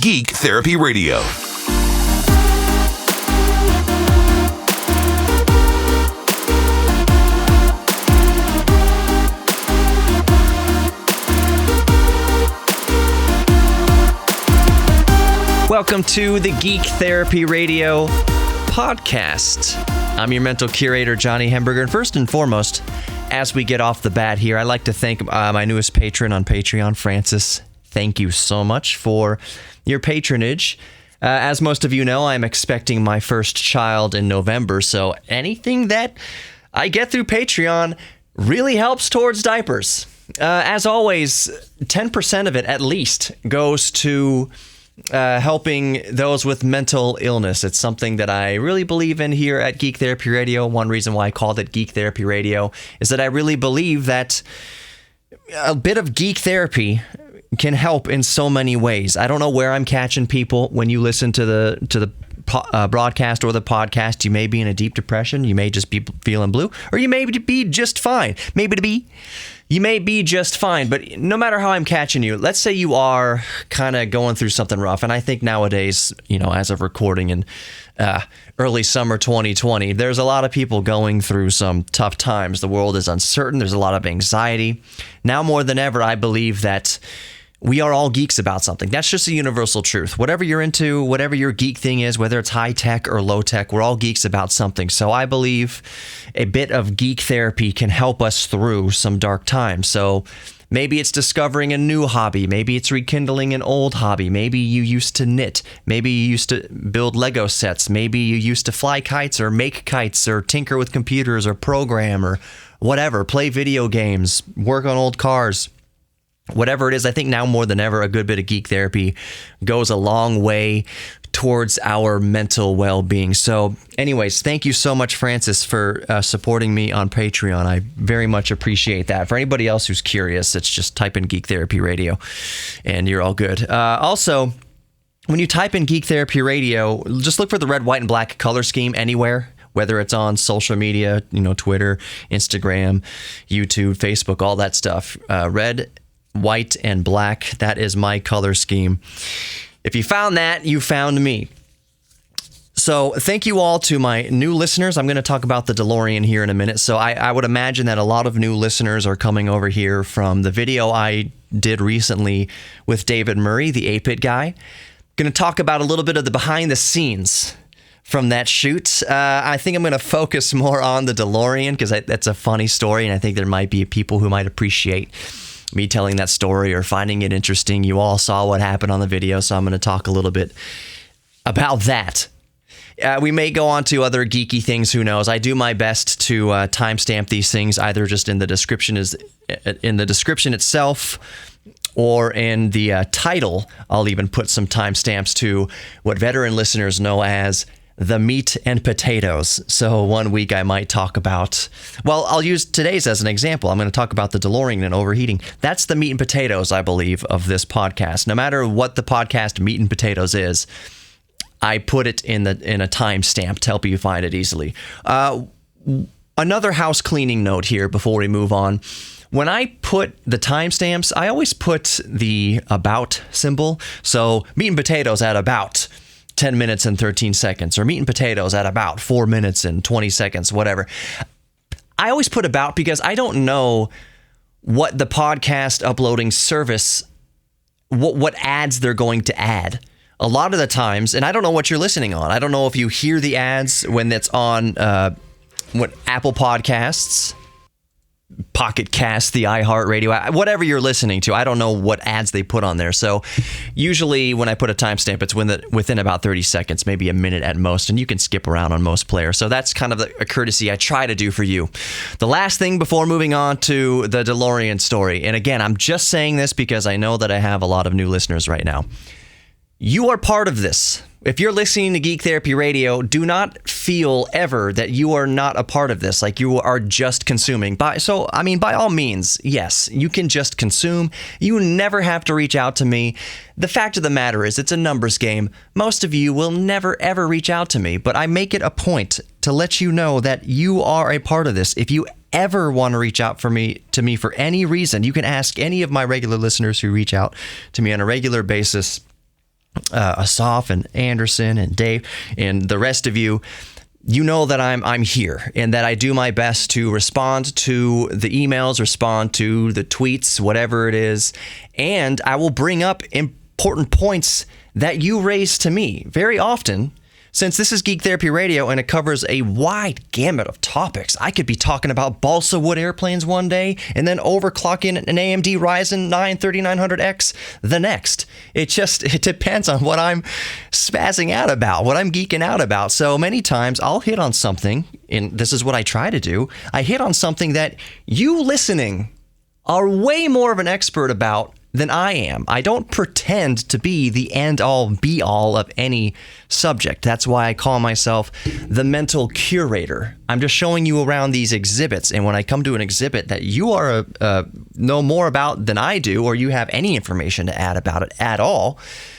Geek Therapy Radio. Welcome to the Geek Therapy Radio podcast. I'm your mental curator, Johnny Hemberger. And first and foremost, as we get off the bat here, I'd like to thank my newest patron on Patreon, Francis. Thank you so much for your patronage. As most of you know, I'm expecting my first child in November, so anything that I get through Patreon really helps towards diapers. As always, 10% of it at least goes to helping those with mental illness. It's something that I really believe in here at Geek Therapy Radio. One reason why I called it Geek Therapy Radio is that I really believe that a bit of geek therapy can help in so many ways. I don't know where I'm catching people when you listen to the broadcast or the podcast. You may be in a deep depression. You may just be feeling blue, or you may be just fine. You may be just fine, but no matter how I'm catching you, let's say you are kind of going through something rough. And I think nowadays, as of recording in early summer 2020, there's a lot of people going through some tough times. The world is uncertain. There's a lot of anxiety. Now more than ever, I believe that we are all geeks about something. That's just a universal truth. Whatever you're into, whatever your geek thing is, whether it's high tech or low tech, we're all geeks about something. So I believe a bit of geek therapy can help us through some dark times. So maybe it's discovering a new hobby. Maybe it's rekindling an old hobby. Maybe you used to knit. Maybe you used to build Lego sets. Maybe you used to fly kites or make kites or tinker with computers or program or whatever. Play video games, work on old cars. Whatever it is, I think now more than ever, a good bit of geek therapy goes a long way towards our mental well-being. So anyways, thank you so much, Francis, for supporting me on Patreon. I very much appreciate that. For anybody else who's curious, it's just type in Geek Therapy Radio and you're all good. Also, when you type in Geek Therapy Radio, just look for the red, white, and black color scheme anywhere. Whether it's on social media, Twitter, Instagram, YouTube, Facebook, all that stuff. Red, white, and black. That is my color scheme. If you found that, you found me. So thank you all to my new listeners. I'm going to talk about the Delorean here in a minute. So I would imagine that a lot of new listeners are coming over here from the video I did recently with David Murray, the 8-Bit guy. Going to talk about a little bit of the behind the scenes from that shoot. I think I'm going to focus more on the Delorean because that's a funny story, and I think there might be people who might appreciate me telling that story or finding it interesting. You all saw what happened on the video, so I'm going to talk a little bit about that. We may go on to other geeky things, who knows. I do my best to timestamp these things, either just in the description itself or in the title. I'll even put some timestamps to what veteran listeners know as the meat and potatoes. So one week I might talk about, I'll use today's as an example. I'm going to talk about the Delorean and overheating. That's the meat and potatoes, I believe, of this podcast. No matter what the podcast meat and potatoes is, I put it in a timestamp to help you find it easily. Another house cleaning note here before we move on. When I put the timestamps, I always put the about symbol. So meat and potatoes at about 10 minutes and 13 seconds, or meat and potatoes at about 4 minutes and 20 seconds, whatever. I always put about because I don't know what the podcast uploading service, what ads they're going to add. A lot of the times, and I don't know what you're listening on. I don't know if you hear the ads when it's on Apple Podcasts, Pocket Cast, the iHeartRadio, whatever you're listening to. I don't know what ads they put on there. So usually when I put a timestamp, it's within about 30 seconds, maybe a minute at most, and you can skip around on most players. So that's kind of a courtesy I try to do for you. The last thing before moving on to the Delorean story, and again, I'm just saying this because I know that I have a lot of new listeners right now. You are part of this. If you're listening to Geek Therapy Radio, do not feel ever that you are not a part of this, like you are just consuming. By all means, yes, you can just consume. You never have to reach out to me. The fact of the matter is, it's a numbers game. Most of you will never, ever reach out to me, but I make it a point to let you know that you are a part of this. If you ever want to reach out to me for any reason, you can ask any of my regular listeners who reach out to me on a regular basis. Asaf and Anderson and Dave and the rest of you, you know that I'm here and that I do my best to respond to the emails, respond to the tweets, whatever it is, and I will bring up important points that you raise to me very often. Since this is Geek Therapy Radio and it covers a wide gamut of topics, I could be talking about balsa wood airplanes one day and then overclocking an AMD Ryzen 9 3900X the next. It depends on what I'm spazzing out about, what I'm geeking out about. So many times I'll hit on something, and this is what I try to do. I hit on something that you listening are way more of an expert about than I am. I don't pretend to be the end-all, be-all of any subject. That's why I call myself the mental curator. I'm just showing you around these exhibits, and when I come to an exhibit that you are know more about than I do, or you have any information to add about it at all,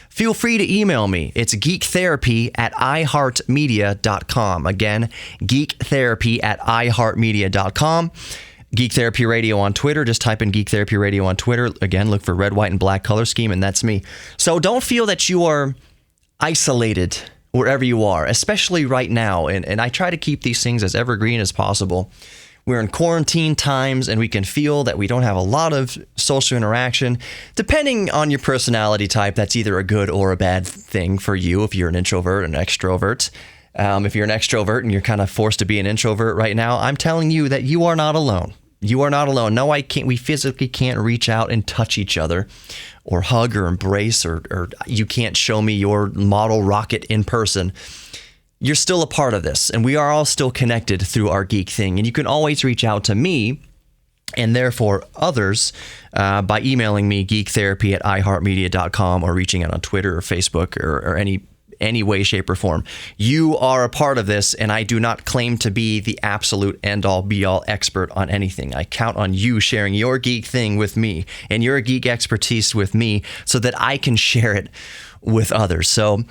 feel free to email me. It's geektherapy@iheartmedia.com. Again, geektherapy@iheartmedia.com. Geek Therapy Radio on Twitter. Just type in Geek Therapy Radio on Twitter. Again, look for red, white, and black color scheme, and that's me. So don't feel that you are isolated wherever you are, especially right now. And I try to keep these things as evergreen as possible. We're in quarantine times, and we can feel that we don't have a lot of social interaction. Depending on your personality type, that's either a good or a bad thing for you if you're an introvert and an extrovert. If you're an extrovert and you're kind of forced to be an introvert right now, I'm telling you that you are not alone. You are not alone. No, I can't. We physically can't reach out and touch each other or hug or embrace, or you can't show me your model rocket in person. You're still a part of this, and we are all still connected through our geek thing. And you can always reach out to me and therefore others by emailing me geektherapy@iheartmedia.com or reaching out on Twitter or Facebook or any way, shape, or form. You are a part of this, and I do not claim to be the absolute end-all, be-all expert on anything. I count on you sharing your geek thing with me and your geek expertise with me so that I can share it with others. So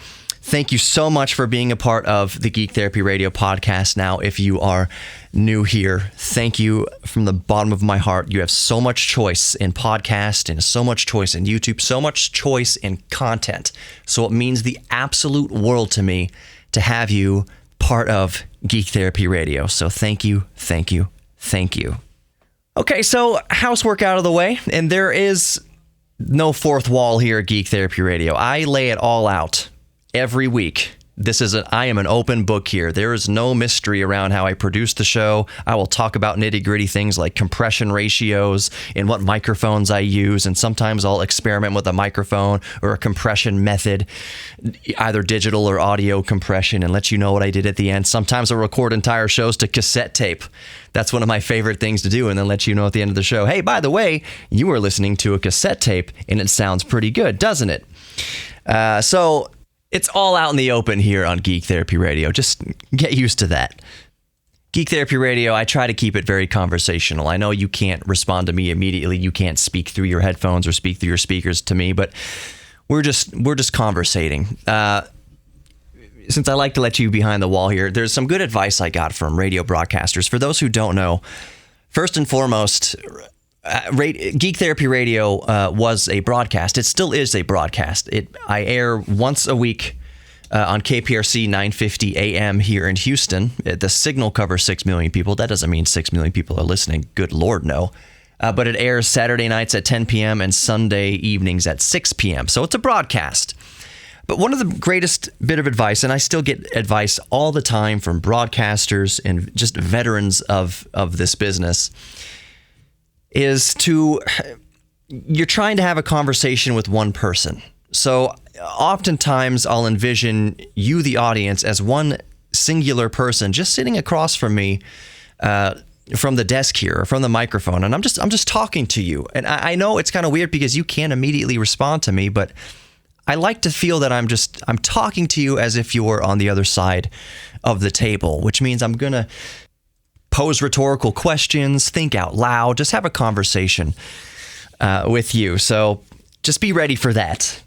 thank you so much for being a part of the Geek Therapy Radio podcast. Now, if you are new here, thank you from the bottom of my heart. You have so much choice in podcast and so much choice in YouTube, so much choice in content. So it means the absolute world to me to have you part of Geek Therapy Radio. So thank you, thank you, thank you. Okay, so housework out of the way, and there is no fourth wall here at Geek Therapy Radio. I lay it all out every week. I am an open book here. There is no mystery around how I produce the show. I will talk about nitty-gritty things like compression ratios and what microphones I use, and sometimes I'll experiment with a microphone or a compression method, either digital or audio compression, and let you know what I did at the end. Sometimes I'll record entire shows to cassette tape. That's one of my favorite things to do, and then let you know at the end of the show, hey, by the way, you were listening to a cassette tape, and it sounds pretty good, doesn't it? So it's all out in the open here on Geek Therapy Radio. Just get used to that. Geek Therapy Radio, I try to keep it very conversational. I know you can't respond to me immediately. You can't speak through your headphones or speak through your speakers to me, but we're just conversating. Since I like to let you behind the wall here, there's some good advice I got from radio broadcasters. For those who don't know, first and foremost, Geek Therapy Radio was a broadcast. It still is a broadcast. I air once a week on KPRC 950 AM here in Houston. The signal covers 6 million people. That doesn't mean 6 million people are listening. Good Lord, no. But it airs Saturday nights at 10 p.m. and Sunday evenings at 6 p.m. So it's a broadcast. But one of the greatest bit of advice, and I still get advice all the time from broadcasters and just veterans of this business, is you're trying to have a conversation with one person. So oftentimes I'll envision you, the audience, as one singular person just sitting across from me from the desk here, or from the microphone, and I'm just talking to you. And I know it's kind of weird because you can't immediately respond to me, but I like to feel that I'm talking to you as if you're on the other side of the table, which means I'm going to pose rhetorical questions, think out loud, just have a conversation with you. So just be ready for that.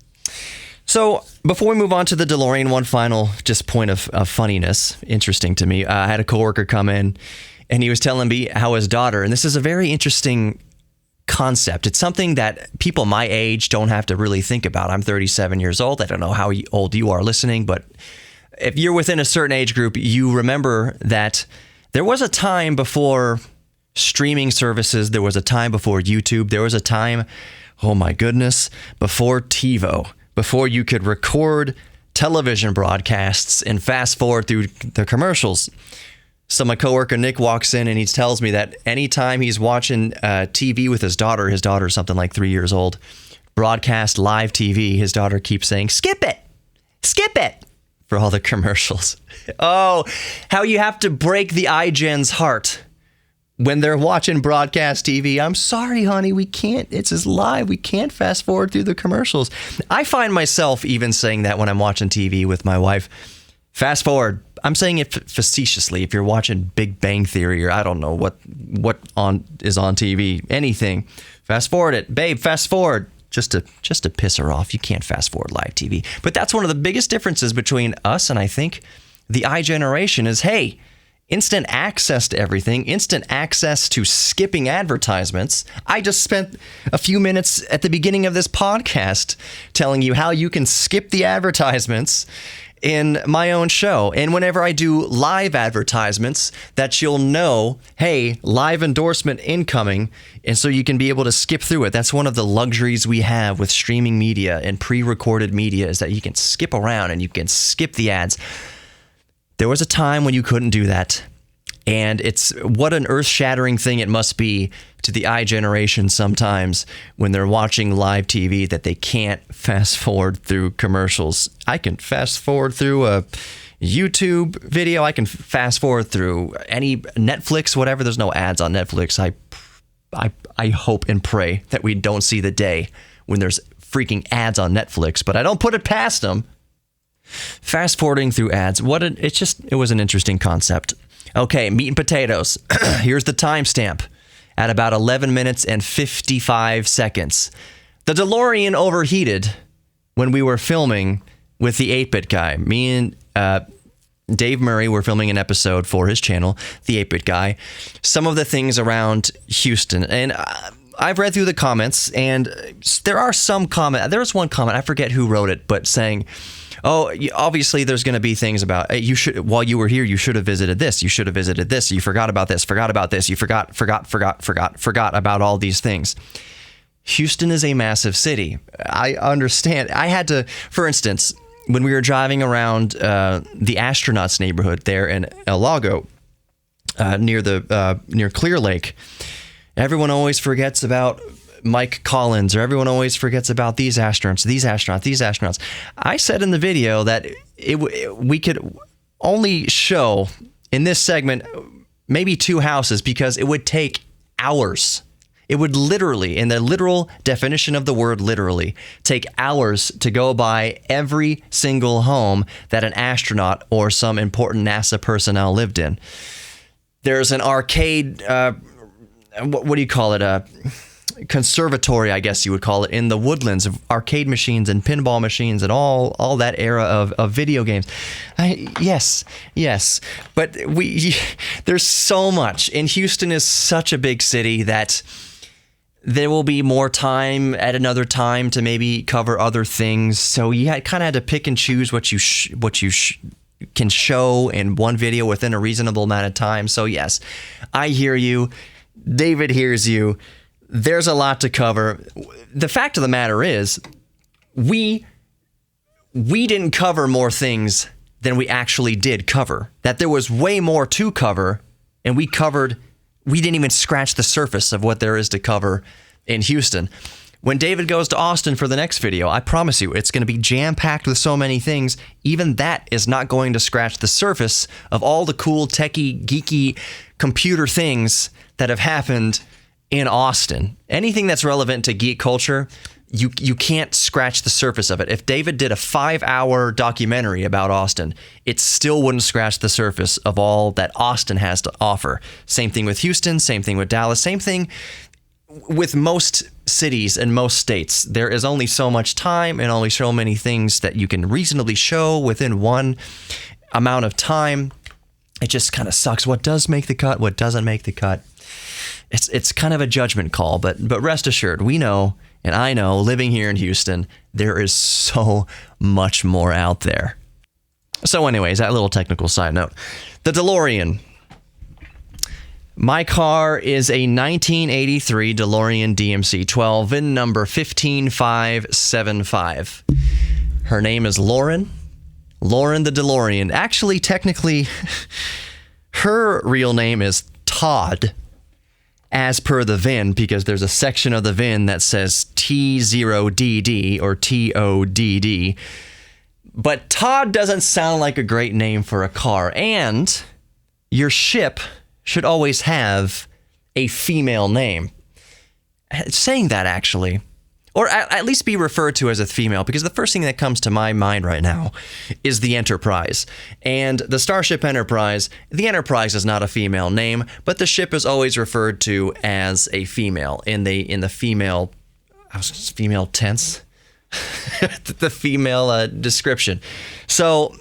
So before we move on to the Delorean, one final just point of funniness, interesting to me. I had a coworker come in and he was telling me how his daughter, and this is a very interesting concept. It's something that people my age don't have to really think about. I'm 37 years old. I don't know how old you are listening, but if you're within a certain age group, you remember that there was a time before streaming services. There was a time before YouTube. There was a time, oh my goodness, before TiVo, before you could record television broadcasts and fast forward through the commercials. So my coworker Nick walks in and he tells me that anytime he's watching TV with his daughter's something like 3 years old, broadcast live TV, his daughter keeps saying, skip it, for all the commercials. Oh, how you have to break the iGen's heart when they're watching broadcast TV. I'm sorry, honey, we can't. It's just live. We can't fast forward through the commercials. I find myself even saying that when I'm watching TV with my wife. Fast forward. I'm saying it facetiously. If you're watching Big Bang Theory or I don't know what is on TV, anything, fast forward it. Babe, fast forward. Just to piss her off. You can't fast forward live TV. But that's one of the biggest differences between us and I think the iGeneration is, hey, instant access to everything, instant access to skipping advertisements. I just spent a few minutes at the beginning of this podcast telling you how you can skip the advertisements in my own show. And whenever I do live advertisements, that you'll know, hey, live endorsement incoming. And so you can be able to skip through it. That's one of the luxuries we have with streaming media and pre-recorded media is that you can skip around and you can skip the ads. There was a time when you couldn't do that. And it's what an earth-shattering thing it must be to the iGeneration sometimes when they're watching live TV that they can't fast forward through commercials. I can fast forward through a YouTube video. I can fast forward through any Netflix, whatever. There's no ads on Netflix. I hope and pray that we don't see the day when there's freaking ads on Netflix, but I don't put it past them. Fast forwarding through ads. It was an interesting concept. Okay, meat and potatoes. Here's the timestamp at about 11 minutes and 55 seconds. The DeLorean overheated when we were filming with the 8-Bit Guy. Me and Dave Murray were filming an episode for his channel, the 8-Bit Guy. Some of the things around Houston. And I've read through the comments, and there are some comments. There was one comment, I forget who wrote it, but saying, oh, obviously there's going to be things about while you were here, you should have visited this. You should have visited this. You forgot about this, forgot about this. You forgot about all these things. Houston is a massive city. I understand. I had to, for instance, when we were driving around the astronauts neighborhood there in El Lago, near Clear Lake, everyone always forgets about Mike Collins, or everyone always forgets about these astronauts. I said in the video that we could only show in this segment maybe 2 houses because it would take hours. It would literally, in the literal definition of the word literally, take hours to go by every single home that an astronaut or some important NASA personnel lived in. There's an arcade, what do you call it? Conservatory, I guess you would call it, in the woodlands of arcade machines and pinball machines and all that era of video games. Yes. But there's so much. And Houston is such a big city that there will be more time at another time to maybe cover other things. So you kind of had to pick and choose what you can show in one video within a reasonable amount of time. So yes, I hear you. David hears you. There's a lot to cover. The fact of the matter is, we didn't cover more things than we actually did cover. That there was way more to cover, and we didn't even scratch the surface of what there is to cover in Houston. When David goes to Austin for the next video, I promise you, it's going to be jam-packed with so many things. Even that is not going to scratch the surface of all the cool, techie, geeky computer things that have happened in Austin. Anything that's relevant to geek culture, you can't scratch the surface of it. If David did a 5-hour documentary about Austin, it still wouldn't scratch the surface of all that Austin has to offer. Same thing with Houston, same thing with Dallas, same thing with most cities and most states. There is only so much time and only so many things that you can reasonably show within one amount of time. It just kind of sucks. What does make the cut? What doesn't make the cut? it's kind of a judgment call, but rest assured, we know, and I know, living here in Houston, there is so much more out there. So anyways, that little technical side note. The DeLorean. My car is a 1983 DeLorean DMC-12 VIN number 15575. Her name is Lauren. Lauren the DeLorean. Actually, technically, her real name is Todd, as per the VIN, because there's a section of the VIN that says T0DD or TODD. But Todd doesn't sound like a great name for a car, and your ship should always have a female name. Saying that, actually, or at least be referred to as a female, because the first thing that comes to my mind right now is the Enterprise. And the Starship Enterprise, the Enterprise is not a female name, but the ship is always referred to as a female in the female tense, the female description. So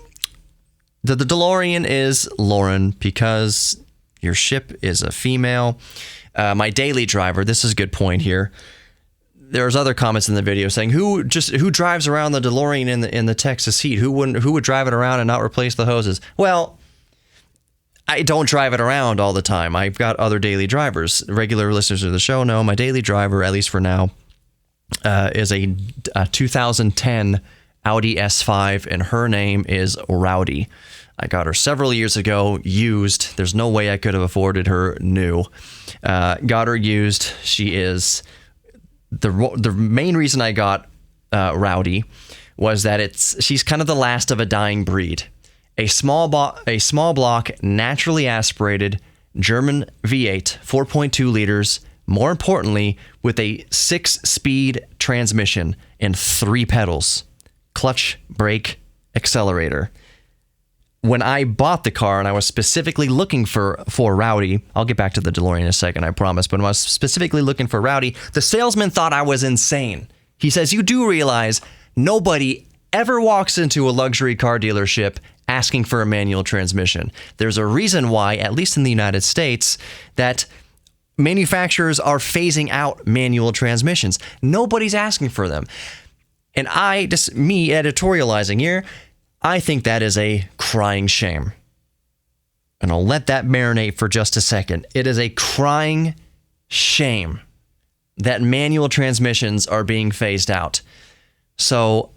the DeLorean is Lauren because your ship is a female. My daily driver, this is a good point here. There's other comments in the video saying who drives around the DeLorean in the Texas heat? Who would drive it around and not replace the hoses? Well, I don't drive it around all the time. I've got other daily drivers. Regular listeners of the show know my daily driver, at least for now, is a 2010 Audi S5, and her name is Rowdy. I got her several years ago, used. There's no way I could have afforded her new. Got her used. She is... The main reason I got Rowdy was that she's kind of the last of a dying breed. A small block, naturally aspirated German V8, 4.2 liters, more importantly, with a 6-speed transmission and 3 pedals, clutch, brake, accelerator. When I bought the car and I was specifically looking for Rowdy, I'll get back to the DeLorean in a second, I promise, but when I was specifically looking for Rowdy, the salesman thought I was insane. He says, you do realize nobody ever walks into a luxury car dealership asking for a manual transmission. There's a reason why, at least in the United States, that manufacturers are phasing out manual transmissions. Nobody's asking for them. And me editorializing here, I think that is a crying shame. And I'll let that marinate for just a second. It is a crying shame that manual transmissions are being phased out. So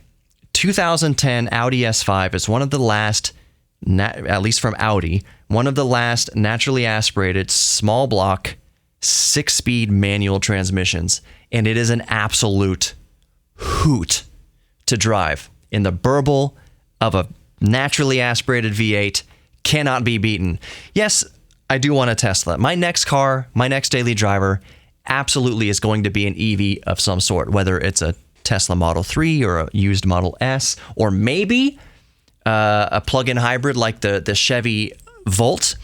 2010 Audi S5 is one of the last, at least from Audi, one of the last naturally aspirated, small block, 6-speed manual transmissions. And it is an absolute hoot to drive. In the burble of a naturally aspirated V8, cannot be beaten. Yes, I do want a Tesla. My next car, my next daily driver, absolutely is going to be an EV of some sort, whether it's a Tesla Model 3 or a used Model S, or maybe a plug-in hybrid like the Chevy Volt.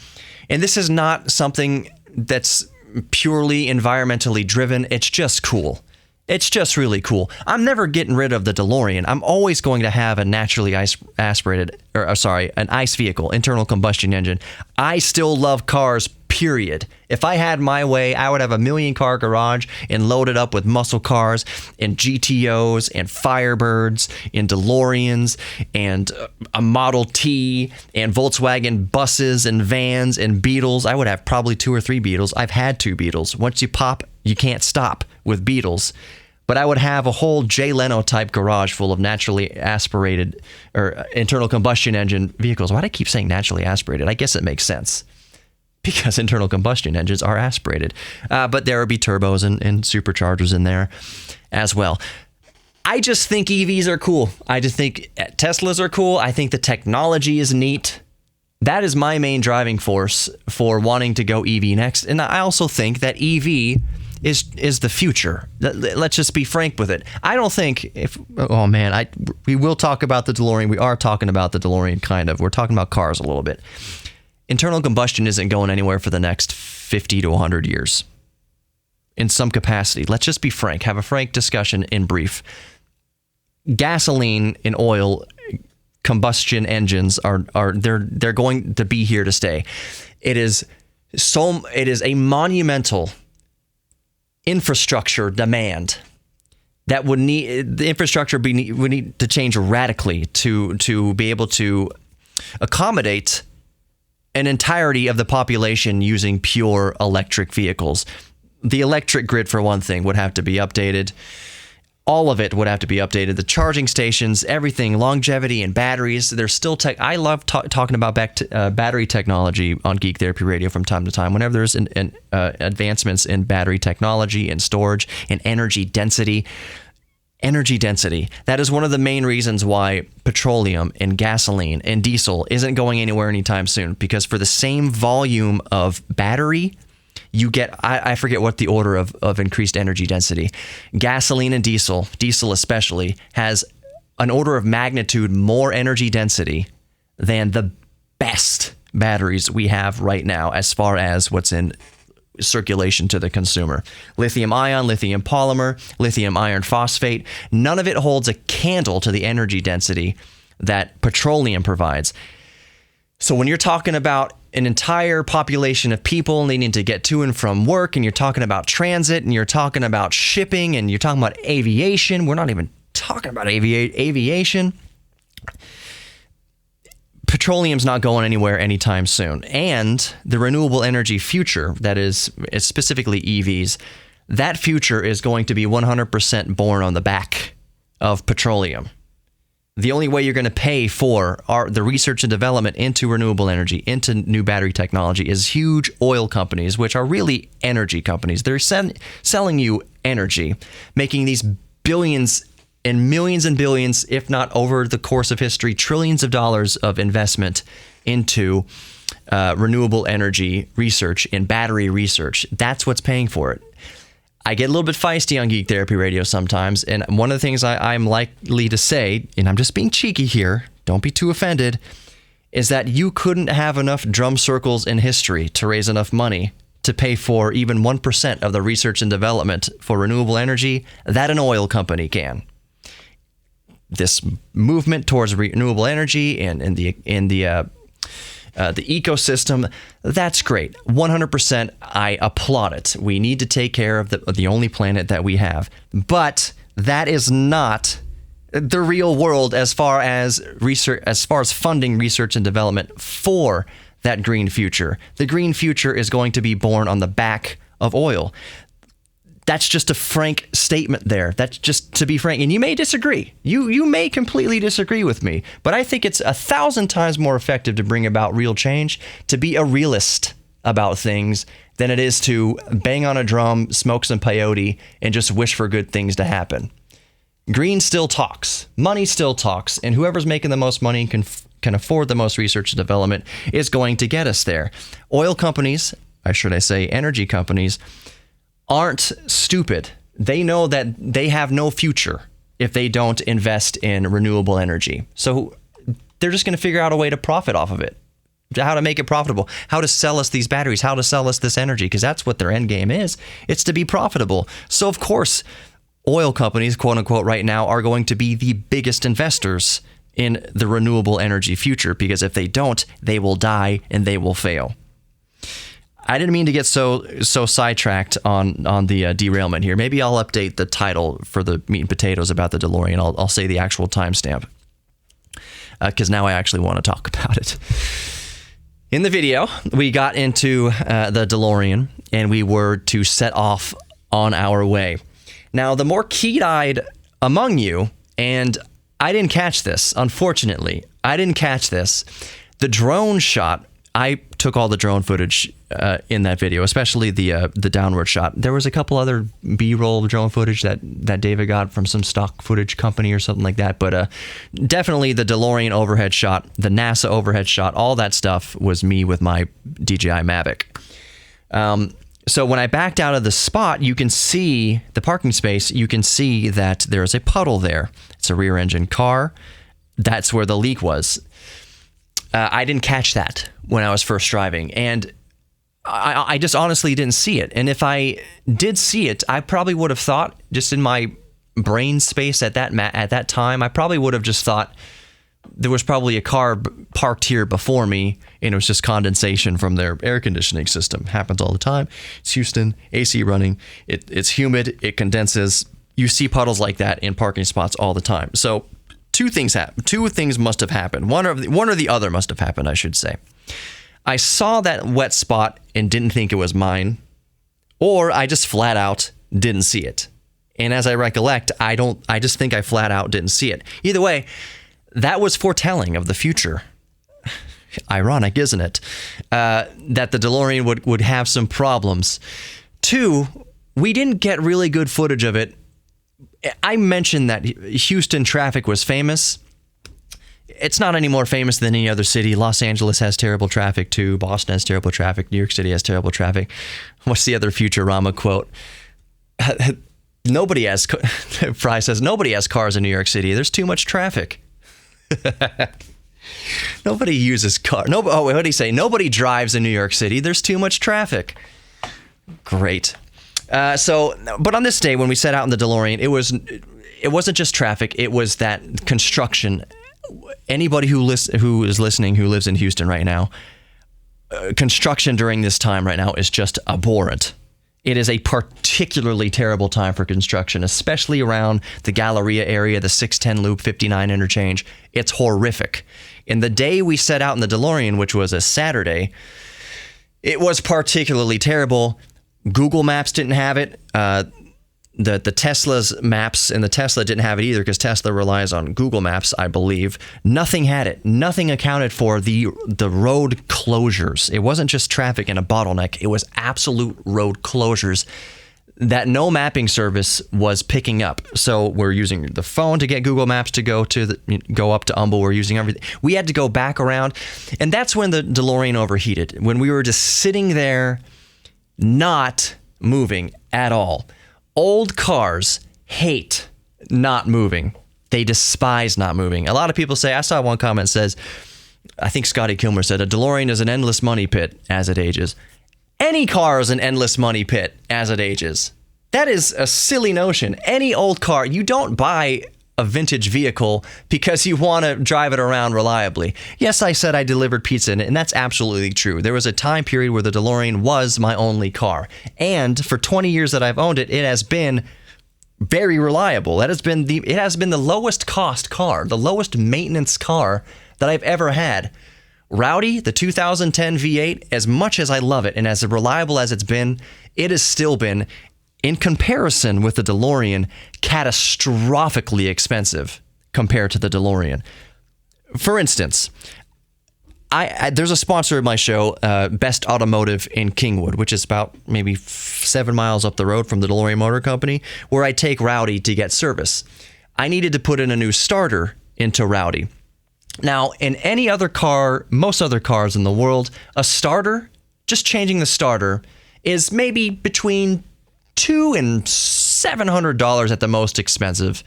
And this is not something that's purely environmentally driven. It's just cool. It's just really cool. I'm never getting rid of the DeLorean. I'm always going to have a naturally aspirated, an ICE vehicle, internal combustion engine. I still love cars, period. If I had my way, I would have a 1,000,000-car garage and load it up with muscle cars and GTOs and Firebirds and DeLoreans and a Model T and Volkswagen buses and vans and Beetles. I would have probably 2 or 3 Beetles. I've had 2 Beetles. Once you pop, you can't stop with Beetles. But I would have a whole Jay Leno type garage full of naturally aspirated or internal combustion engine vehicles. Why do I keep saying naturally aspirated? I guess it makes sense because internal combustion engines are aspirated. But there would be turbos and superchargers in there as well. I just think EVs are cool. I just think Teslas are cool. I think the technology is neat. That is my main driving force for wanting to go EV next. And I also think that EV is the future. Let's just be frank with it. I don't think we will talk about the DeLorean. We are talking about the DeLorean, kind of. We're talking about cars a little bit. Internal combustion isn't going anywhere for the next 50 to 100 years in some capacity. Let's just be frank. Have a frank discussion in brief. Gasoline and oil combustion engines they're going to be here to stay. It is a monumental infrastructure demand that would need the infrastructure would need to change radically to be able to accommodate an entirety of the population using pure electric vehicles. The electric grid, for one thing, would have to be updated. All of it would have to be updated. The charging stations, everything, longevity and batteries. There's still tech. I love talking about battery technology on Geek Therapy Radio from time to time. Whenever there's advancements in battery technology and storage and energy density. Energy density. That is one of the main reasons why petroleum and gasoline and diesel isn't going anywhere anytime soon. Because for the same volume of battery, you get, I forget what the order of increased energy density. Gasoline and diesel especially, has an order of magnitude more energy density than the best batteries we have right now as far as what's in circulation to the consumer. Lithium ion, lithium polymer, lithium iron phosphate, none of it holds a candle to the energy density that petroleum provides. So when you're talking about an entire population of people needing to get to and from work, and you're talking about transit, and you're talking about shipping, and you're talking about aviation, we're not even talking about aviation. Petroleum's not going anywhere anytime soon. And the renewable energy future, that is specifically EVs, that future is going to be 100% born on the back of petroleum. The only way you're going to pay for the research and development into renewable energy, into new battery technology, is huge oil companies, which are really energy companies. They're selling you energy, making these billions and millions and billions, if not over the course of history, trillions of dollars of investment into renewable energy research and battery research. That's what's paying for it. I get a little bit feisty on Geek Therapy Radio sometimes, and one of the things I'm likely to say, and I'm just being cheeky here, don't be too offended, is that you couldn't have enough drum circles in history to raise enough money to pay for even 1% of the research and development for renewable energy that an oil company can. This movement towards renewable energy and the ecosystem, that's great. 100%, I applaud it. We need to take care of the only planet that we have. But that is not the real world as far as research, as far as funding research and development for that green future. The green future is going to be born on the back of oil. That's just a frank statement there. That's just to be frank. And you may disagree. You may completely disagree with me. But I think it's 1,000 times more effective to bring about real change, to be a realist about things, than it is to bang on a drum, smoke some peyote, and just wish for good things to happen. Green still talks. Money still talks. And whoever's making the most money and can afford the most research and development is going to get us there. Oil companies, or should I say energy companies, aren't stupid. They know that they have no future if they don't invest in renewable energy. So they're just going to figure out a way to profit off of it, how to make it profitable, how to sell us these batteries, how to sell us this energy, because that's what their end game is. It's to be profitable. So of course, oil companies, quote unquote, right now are going to be the biggest investors in the renewable energy future, because if they don't, they will die and they will fail. I didn't mean to get so sidetracked on the derailment here. Maybe I'll update the title for the meat and potatoes about the DeLorean. I'll say the actual timestamp because now I actually want to talk about it. In the video, we got into the DeLorean and we were to set off on our way. Now, the more keen-eyed among you, and I didn't catch this, unfortunately. I didn't catch this. The drone shot, I took all the drone footage in that video, especially the downward shot. There was a couple other B-roll drone footage that David got from some stock footage company or something like that. But definitely the DeLorean overhead shot, the NASA overhead shot, all that stuff was me with my DJI Mavic. So when I backed out of the spot, you can see the parking space. You can see that there's a puddle there. It's a rear engine car. That's where the leak was. I didn't catch that when I was first driving, and I just honestly didn't see it. And if I did see it, I probably would have thought, just in my brain space at that time, I probably would have just thought there was probably a car parked here before me, and it was just condensation from their air conditioning system. Happens all the time. It's Houston, AC running. It's humid. It condenses. You see puddles like that in parking spots all the time. So two things must have happened. One or the other must have happened, I should say. I saw that wet spot and didn't think it was mine, or I just flat out didn't see it. And as I recollect, I just think I flat out didn't see it. Either way, that was foretelling of the future. Ironic, isn't it? That the DeLorean would have some problems. Two, we didn't get really good footage of it. I mentioned that Houston traffic was famous. It's not any more famous than any other city. Los Angeles has terrible traffic too. Boston has terrible traffic. New York City has terrible traffic. What's the other Futurama quote? Fry says, nobody has cars in New York City. There's too much traffic. Nobody uses cars. What did he say? Nobody drives in New York City. There's too much traffic. Great. But on this day when we set out in the DeLorean, it wasn't just traffic. It was that construction. Anybody who is listening who lives in Houston right now, construction during this time right now is just abhorrent. It is a particularly terrible time for construction, especially around the Galleria area, the 610 Loop 59 interchange. It's horrific. And the day we set out in the DeLorean, which was a Saturday, it was particularly terrible. Google Maps didn't have it. The Tesla's maps and the Tesla didn't have it either because Tesla relies on Google Maps, I believe. Nothing had it. Nothing accounted for the road closures. It wasn't just traffic and a bottleneck. It was absolute road closures that no mapping service was picking up. So we're using the phone to get Google Maps to go up to Humble. We're using everything. We had to go back around. And that's when the DeLorean overheated. When we were just sitting there, not moving at all. Old cars hate not moving. They despise not moving. A lot of people say, I saw one comment that says, I think Scotty Kilmer said, a DeLorean is an endless money pit as it ages. Any car is an endless money pit as it ages. That is a silly notion. Any old car, you don't buy a vintage vehicle because you want to drive it around reliably. Yes, I said I delivered pizza in it, and that's absolutely true. There was a time period where the DeLorean was my only car. And for 20 years that I've owned it, it has been very reliable. It has been the lowest cost car, the lowest maintenance car that I've ever had. Rowdy, the 2010 V8, as much as I love it and as reliable as it's been, it has still been, in comparison with the DeLorean, catastrophically expensive compared to the DeLorean. For instance, there's a sponsor of my show, Best Automotive in Kingwood, which is about maybe 7 miles up the road from the DeLorean Motor Company, where I take Rowdy to get service. I needed to put in a new starter into Rowdy. Now, in any other car, most other cars in the world, a starter, just changing the starter, is maybe between $200 and $700 at the most expensive,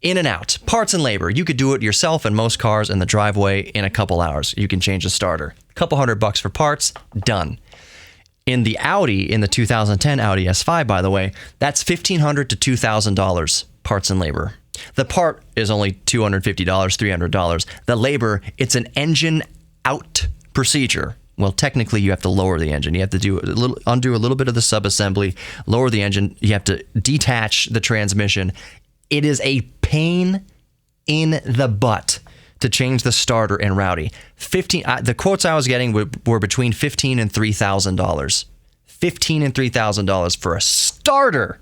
in and out. Parts and labor. You could do it yourself in most cars in the driveway in a couple hours. You can change the starter. A couple $100 for parts, done. In the Audi, in the 2010 Audi S5, by the way, that's $1,500 to $2,000 parts and labor. The part is only $250, $300. The labor, it's an engine out procedure. Well, technically, you have to lower the engine. You have to undo a little bit of the subassembly, lower the engine. You have to detach the transmission. It is a pain in the butt to change the starter in Rowdy. The quotes I was getting were between $1,500 and $3,000. $1,500 and $3,000 for a starter.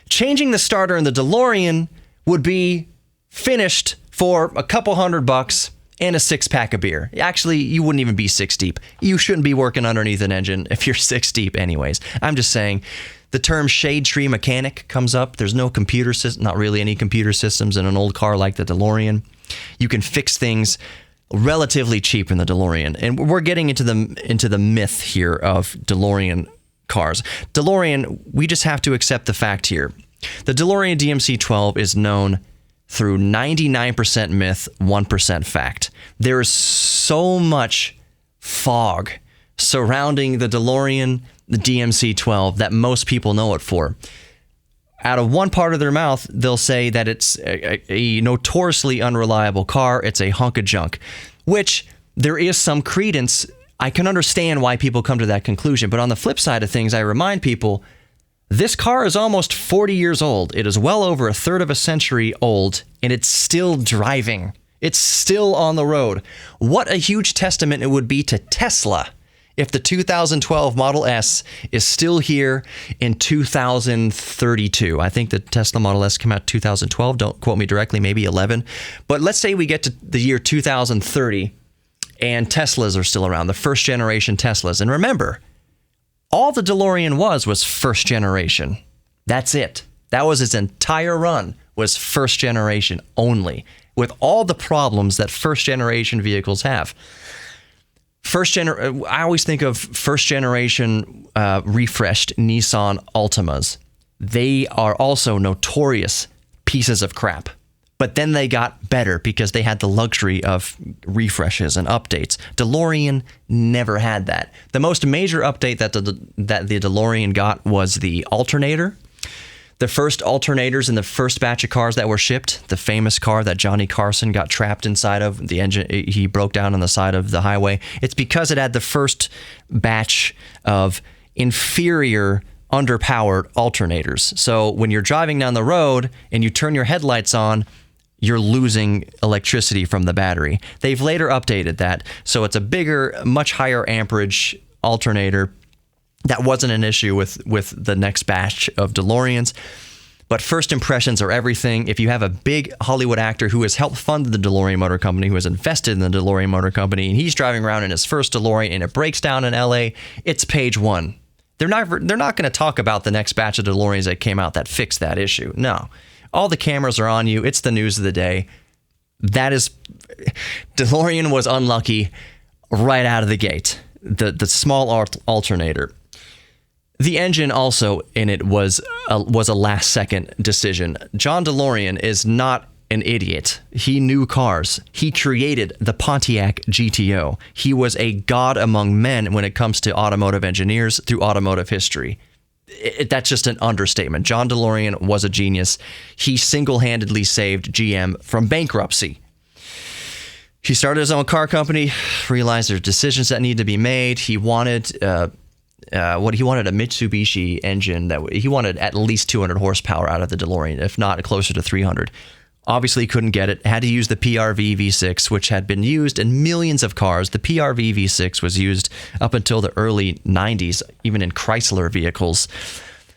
Changing the starter in the DeLorean would be finished for a couple $100 and a 6-pack of beer. Actually, you wouldn't even be 6 deep. You shouldn't be working underneath an engine if you're 6 deep anyways. I'm just saying, the term shade tree mechanic comes up. There's no computer system, not really any computer systems in an old car like the DeLorean. You can fix things relatively cheap in the DeLorean. And we're getting into the myth here of DeLorean cars. DeLorean, we just have to accept the fact here. The Delorean DMC-12 is known through 99% myth, 1% fact. There is so much fog surrounding the DeLorean, the DMC-12, that most people know it for. out of one part of their mouth, they'll say that it's a notoriously unreliable car. It's a hunk of junk, which there is some credence. I can understand why people come to that conclusion. But on the flip side of things, I remind people, this car is almost 40 years old. It is well over a third of a century old, and it's still driving. It's still on the road. What a huge testament it would be to Tesla if the 2012 Model S is still here in 2032. I think the Tesla Model S came out 2012. Don't quote me directly, maybe 11. But let's say we get to the year 2030 and Teslas are still around, the first generation Teslas. And remember, all the DeLorean was first generation. That's it. That was its entire run, was first generation only, with all the problems that first generation vehicles have. I always think of first generation refreshed Nissan Altimas. They are also notorious pieces of crap. But then they got better because they had the luxury of refreshes and updates. DeLorean never had that. The most major update that the DeLorean got was the alternator. The first alternators in the first batch of cars that were shipped, the famous car that Johnny Carson got trapped inside of, the engine, he broke down on the side of the highway. It's because it had the first batch of inferior, underpowered alternators. So when you're driving down the road and you turn your headlights on, you're losing electricity from the battery. They've later updated that, so it's a bigger, much higher amperage alternator. That wasn't an issue with the next batch of DeLoreans. But first impressions are everything. If you have a big Hollywood actor who has helped fund the DeLorean Motor Company, who has invested in the DeLorean Motor Company, and he's driving around in his first DeLorean and it breaks down in LA, it's page one. They're not going to talk about the next batch of DeLoreans that came out that fixed that issue. No. All the cameras are on you. It's the news of the day. DeLorean was unlucky right out of the gate. The small alternator. The engine also in it was a last second decision. John DeLorean is not an idiot. He knew cars. He created the Pontiac GTO. He was a god among men when it comes to automotive engineers through automotive history. That's just an understatement. John DeLorean was a genius. He single-handedly saved GM from bankruptcy. He started his own car company, realized there's decisions that need to be made. He wanted a Mitsubishi engine he wanted at least 200 horsepower out of the DeLorean, if not closer to 300. Obviously couldn't get it. Had to use the PRV V6, which had been used in millions of cars. The PRV V6 was used up until the early 90s, even in Chrysler vehicles.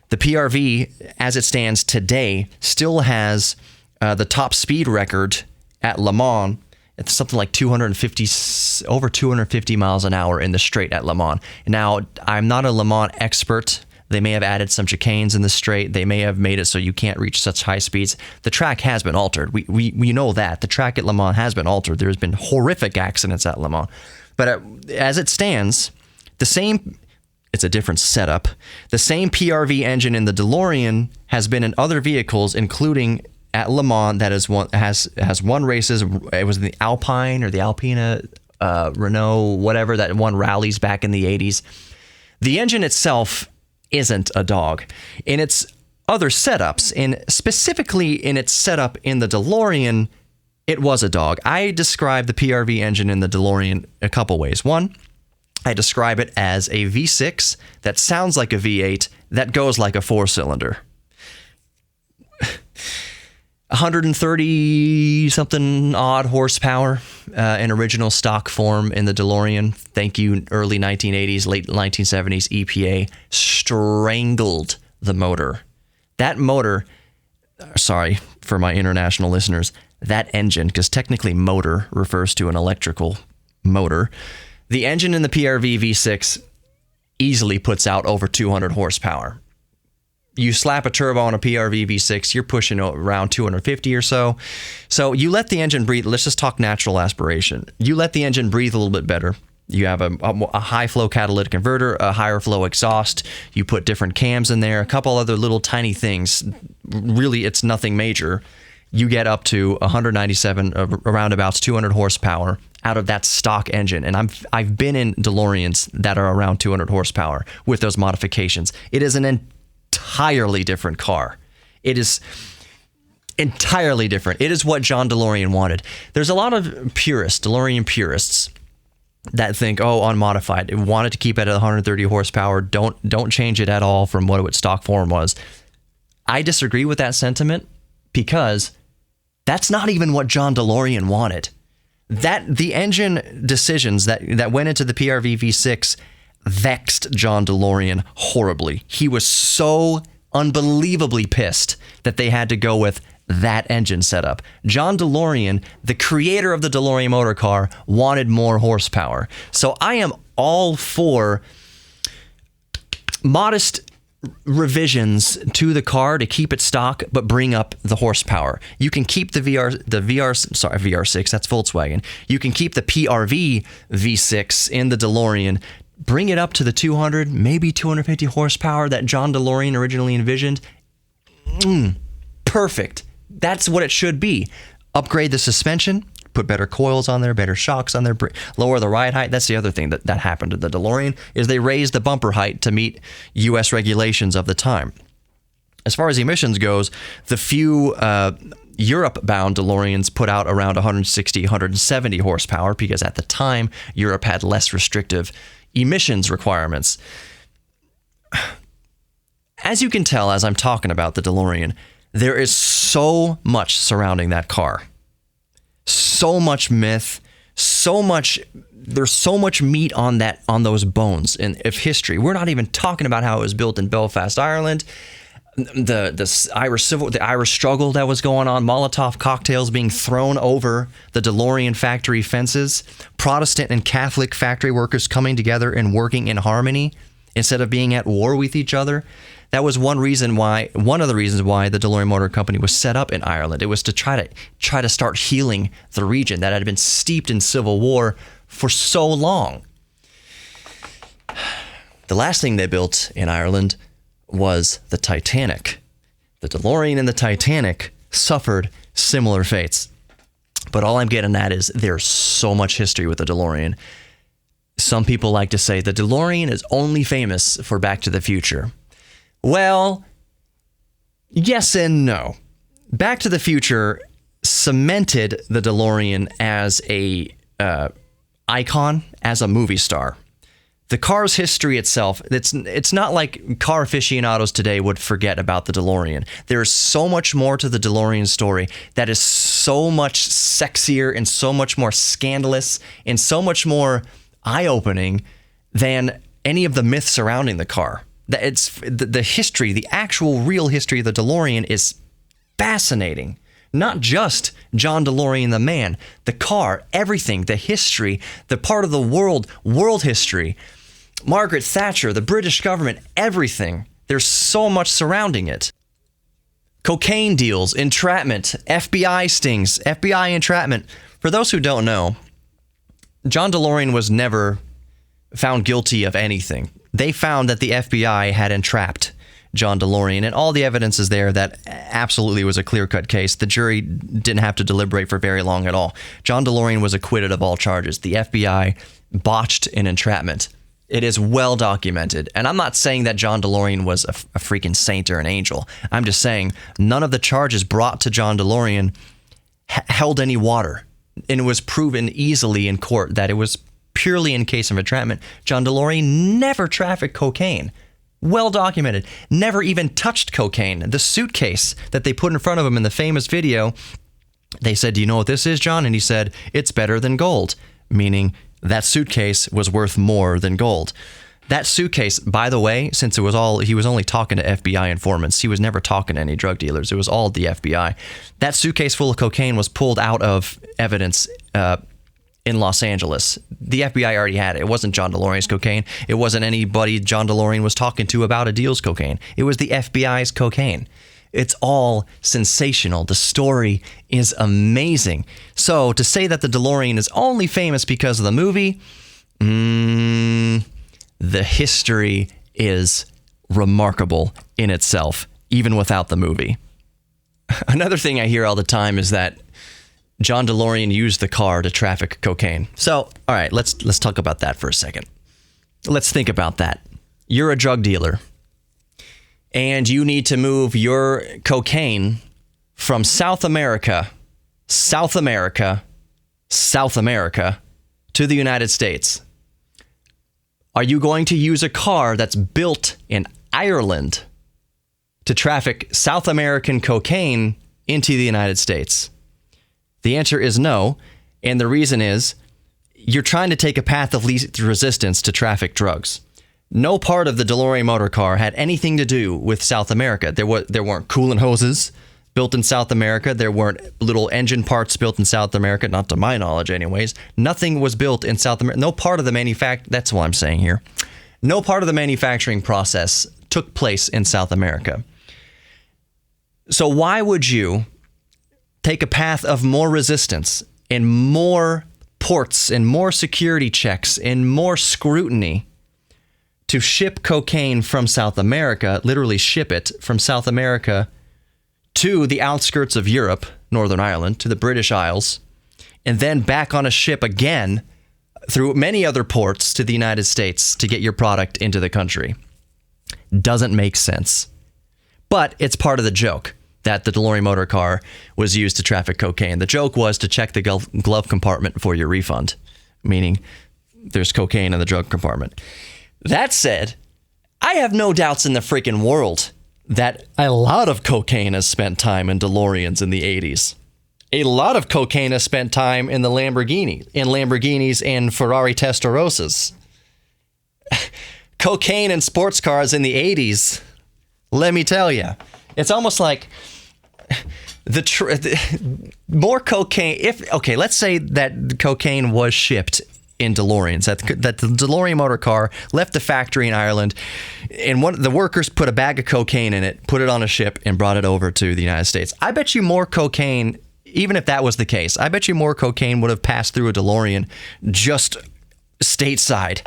The PRV, as it stands today, still has the top speed record at Le Mans. It's something like over 250 miles an hour in the straight at Le Mans. Now, I'm not a Le Mans expert. They may have added some chicanes in the straight. They may have made it so you can't reach such high speeds. The track has been altered. We know that. The track at Le Mans has been altered. There's been horrific accidents at Le Mans. But as it stands, it's a different setup. The same PRV engine in the DeLorean has been in other vehicles, including at Le Mans, that has won races. It was the Alpine or the Alpina, Renault, whatever, that won rallies back in the 80s. The engine itself isn't a dog. In its other setups, specifically in its setup in the DeLorean, it was a dog. I describe the PRV engine in the DeLorean a couple ways. One, I describe it as a V6 that sounds like a V8 that goes like a four-cylinder. 130 something odd horsepower in original stock form in the DeLorean. Thank you, early 1980s, late 1970s, EPA strangled the motor. That motor, sorry for my international listeners, that engine, because technically motor refers to an electrical motor. The engine in the PRV V6 easily puts out over 200 horsepower. You slap a turbo on a PRV V6, you're pushing around 250 or so. So you let the engine breathe. Let's just talk natural aspiration. You let the engine breathe a little bit better. You have a high flow catalytic converter, a higher flow exhaust. You put different cams in there, a couple other little tiny things. Really, it's nothing major. You get up to 197, around about 200 horsepower out of that stock engine. And I've been in DeLoreans that are around 200 horsepower with those modifications. It is an entirely different car. It is entirely different. It is what John DeLorean wanted. There's a lot of purists, DeLorean purists, that think, oh, unmodified. It wanted to keep it at 130 horsepower. Don't change it at all from what its stock form was. I disagree with that sentiment because that's not even what John DeLorean wanted. The engine decisions that went into the PRV V6 vexed John DeLorean horribly. He was so unbelievably pissed that they had to go with that engine setup. John DeLorean, the creator of the DeLorean motor car, wanted more horsepower. So I am all for modest revisions to the car to keep it stock, but bring up the horsepower. You can keep the VR6, that's Volkswagen. You can keep the PRV V6 in the DeLorean, bring it up to the 200, maybe 250 horsepower that John DeLorean originally envisioned. Perfect. That's what it should be. Upgrade the suspension, put better coils on there, better shocks on there, lower the ride height. That's the other thing that happened to the DeLorean, is they raised the bumper height to meet U.S. regulations of the time. As far as emissions goes, the few Europe-bound DeLoreans put out around 160, 170 horsepower because at the time, Europe had less restrictive emissions requirements. As you can tell, as I'm talking about the DeLorean, there is so much surrounding that car. So much myth, there's so much meat on those bones of history. We're not even talking about how it was built in Belfast, Ireland, the Irish struggle that was going on, Molotov cocktails being thrown over the DeLorean factory fences, Protestant and Catholic factory workers coming together and working in harmony instead of being at war with each other. That was one of the reasons why the DeLorean Motor Company was set up in Ireland. It was to try to start healing the region that had been steeped in civil war for so long. The last thing they built in Ireland was the Titanic. The DeLorean and the Titanic suffered similar fates. But all I'm getting at is there's so much history with the DeLorean. Some people like to say the DeLorean is only famous for Back to the Future. Well, yes and no. Back to the Future cemented the DeLorean as a icon, as a movie star. The car's history itself, it's not like car aficionados today would forget about the DeLorean. There's so much more to the DeLorean story that is so much sexier and so much more scandalous and so much more eye-opening than any of the myths surrounding the car. It's the history, the actual real history of the DeLorean is fascinating. Not just John DeLorean the man, the car, everything, the history, the part of the world history, Margaret Thatcher, the British government, everything. There's so much surrounding it. Cocaine deals, entrapment, FBI stings, FBI entrapment. For those who don't know, John DeLorean was never found guilty of anything. They found that the FBI had entrapped John DeLorean, and all the evidence is there that absolutely was a clear-cut case. The jury didn't have to deliberate for very long at all. John DeLorean was acquitted of all charges. The FBI botched an entrapment. It is well documented. And I'm not saying that John DeLorean was a freaking saint or an angel. I'm just saying none of the charges brought to John DeLorean held any water. And it was proven easily in court that it was purely in case of entrapment. John DeLorean never trafficked cocaine. Well documented. Never even touched cocaine. The suitcase that they put in front of him in the famous video, they said, "Do you know what this is, John?" And he said, "It's better than gold," meaning that suitcase was worth more than gold. That suitcase, by the way, since he was only talking to FBI informants. He was never talking to any drug dealers. It was all the FBI. That suitcase full of cocaine was pulled out of evidence in Los Angeles. The FBI already had it. It wasn't John DeLorean's cocaine. It wasn't anybody John DeLorean was talking to about a deal's cocaine. It was the FBI's cocaine. It's all sensational. The story is amazing. So to say that the DeLorean is only famous because of the movie, the history is remarkable in itself, even without the movie. Another thing I hear all the time is that John DeLorean used the car to traffic cocaine. So, all right, let's talk about that for a second. Let's think about that. You're a drug dealer, and you need to move your cocaine from South America to the United States, are you going to use a car that's built in Ireland to traffic South American cocaine into the United States? The answer is no, and the reason is you're trying to take a path of least resistance to traffic drugs. No part of the DeLorean motor car had anything to do with South America. There weren't coolant hoses built in South America. There weren't little engine parts built in South America, not to my knowledge anyways. Nothing was built in South America. No part of the that's what I'm saying here. No part of the manufacturing process took place in South America. So why would you take a path of more resistance and more ports and more security checks and more scrutiny to ship cocaine from South America, literally ship it from South America to the outskirts of Europe, Northern Ireland, to the British Isles, and then back on a ship again through many other ports to the United States to get your product into the country? Doesn't make sense. But it's part of the joke that the DeLorean motor car was used to traffic cocaine. The joke was to check the glove compartment for your refund, meaning there's cocaine in the glove compartment. That said, I have no doubts in the freaking world that a lot of cocaine has spent time in DeLoreans in the 80s. A lot of cocaine has spent time in Lamborghinis and Ferrari Testarossas. Cocaine in sports cars in the 80s, let me tell you. It's almost like more cocaine. Let's say that cocaine was shipped in DeLoreans, that the DeLorean motor car left the factory in Ireland, and one of the workers put a bag of cocaine in it, put it on a ship, and brought it over to the United States. I bet you more cocaine, even if that was the case, I bet you more cocaine would have passed through a DeLorean just stateside,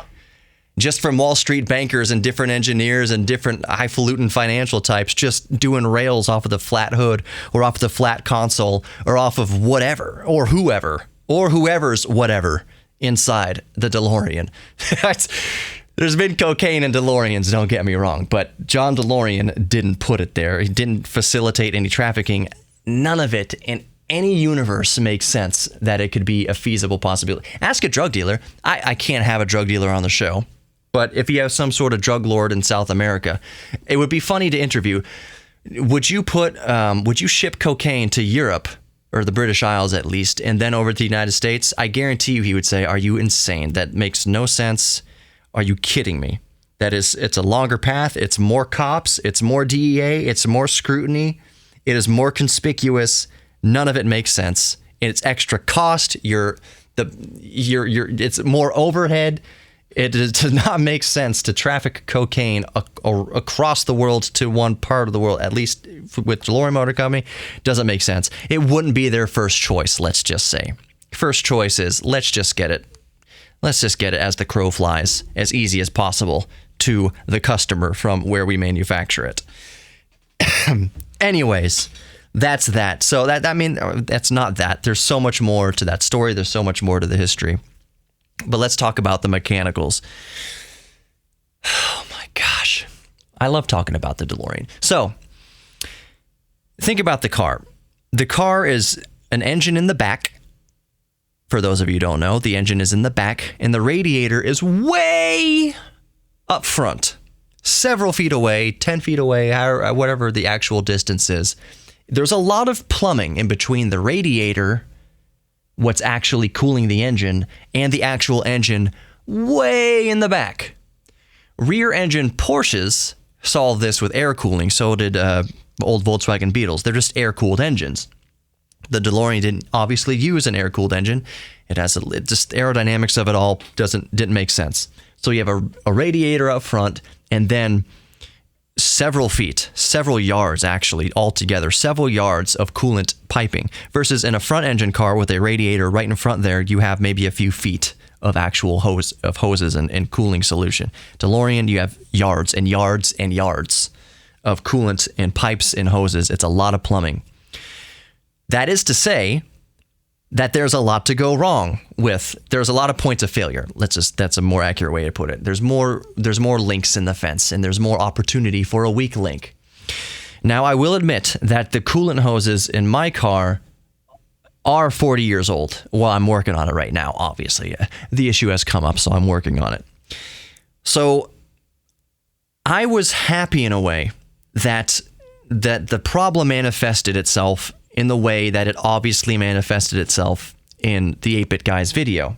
just from Wall Street bankers and different engineers and different highfalutin financial types just doing rails off of the flat hood or off the flat console or off of whatever or whoever's whatever inside the DeLorean. There's been cocaine in DeLoreans, don't get me wrong, but John DeLorean didn't put it there. He didn't facilitate any trafficking. None of it in any universe makes sense that it could be a feasible possibility. Ask a drug dealer. I can't have a drug dealer on the show, but if you have some sort of drug lord in South America, it would be funny to interview. Would you ship cocaine to Europe, or the British Isles at least, and then over to the United States? I guarantee you he would say, "Are you insane? That makes no sense. Are you kidding me? It's a longer path. It's more cops. It's more DEA. It's more scrutiny. It is more conspicuous. None of it makes sense. It's extra cost. It's more overhead. It does not make sense to traffic cocaine across the world to one part of the world, at least with DeLorean Motor Company. Doesn't make sense. It wouldn't be their first choice, let's just say. First choice is, let's just get it. Let's just get it as the crow flies, as easy as possible to the customer from where we manufacture it. Anyways, that's that. So that's not that. There's so much more to that story. There's so much more to the history. But let's talk about the mechanicals. Oh my gosh. I love talking about the DeLorean. So, think about the car. The car is an engine in the back. For those of you who don't know, the engine is in the back, and the radiator is way up front. Several feet away, 10 feet away, whatever the actual distance is. There's a lot of plumbing in between the radiator, what's actually cooling the engine, and the actual engine way in the back. Rear engine Porsches solved this with air cooling. So did old Volkswagen Beetles. They're just air-cooled engines. The DeLorean didn't obviously use an air-cooled engine. It has just aerodynamics of it all didn't make sense. So you have a radiator up front, and then several yards actually altogether, several yards of coolant piping, versus in a front engine car with a radiator right in front there, you have maybe a few feet of actual hoses and cooling solution. DeLorean, you have yards and yards and yards of coolant and pipes and hoses. It's a lot of plumbing. That is to say that there's a lot to go wrong with. There's a lot of points of failure. That's a more accurate way to put it. There's more links in the fence, and there's more opportunity for a weak link. Now, I will admit that the coolant hoses in my car are 40 years old. Well, I'm working on it right now, obviously. The issue has come up, so I'm working on it. So I was happy in a way that the problem manifested itself in the way that it obviously manifested itself in the 8-Bit Guy's video.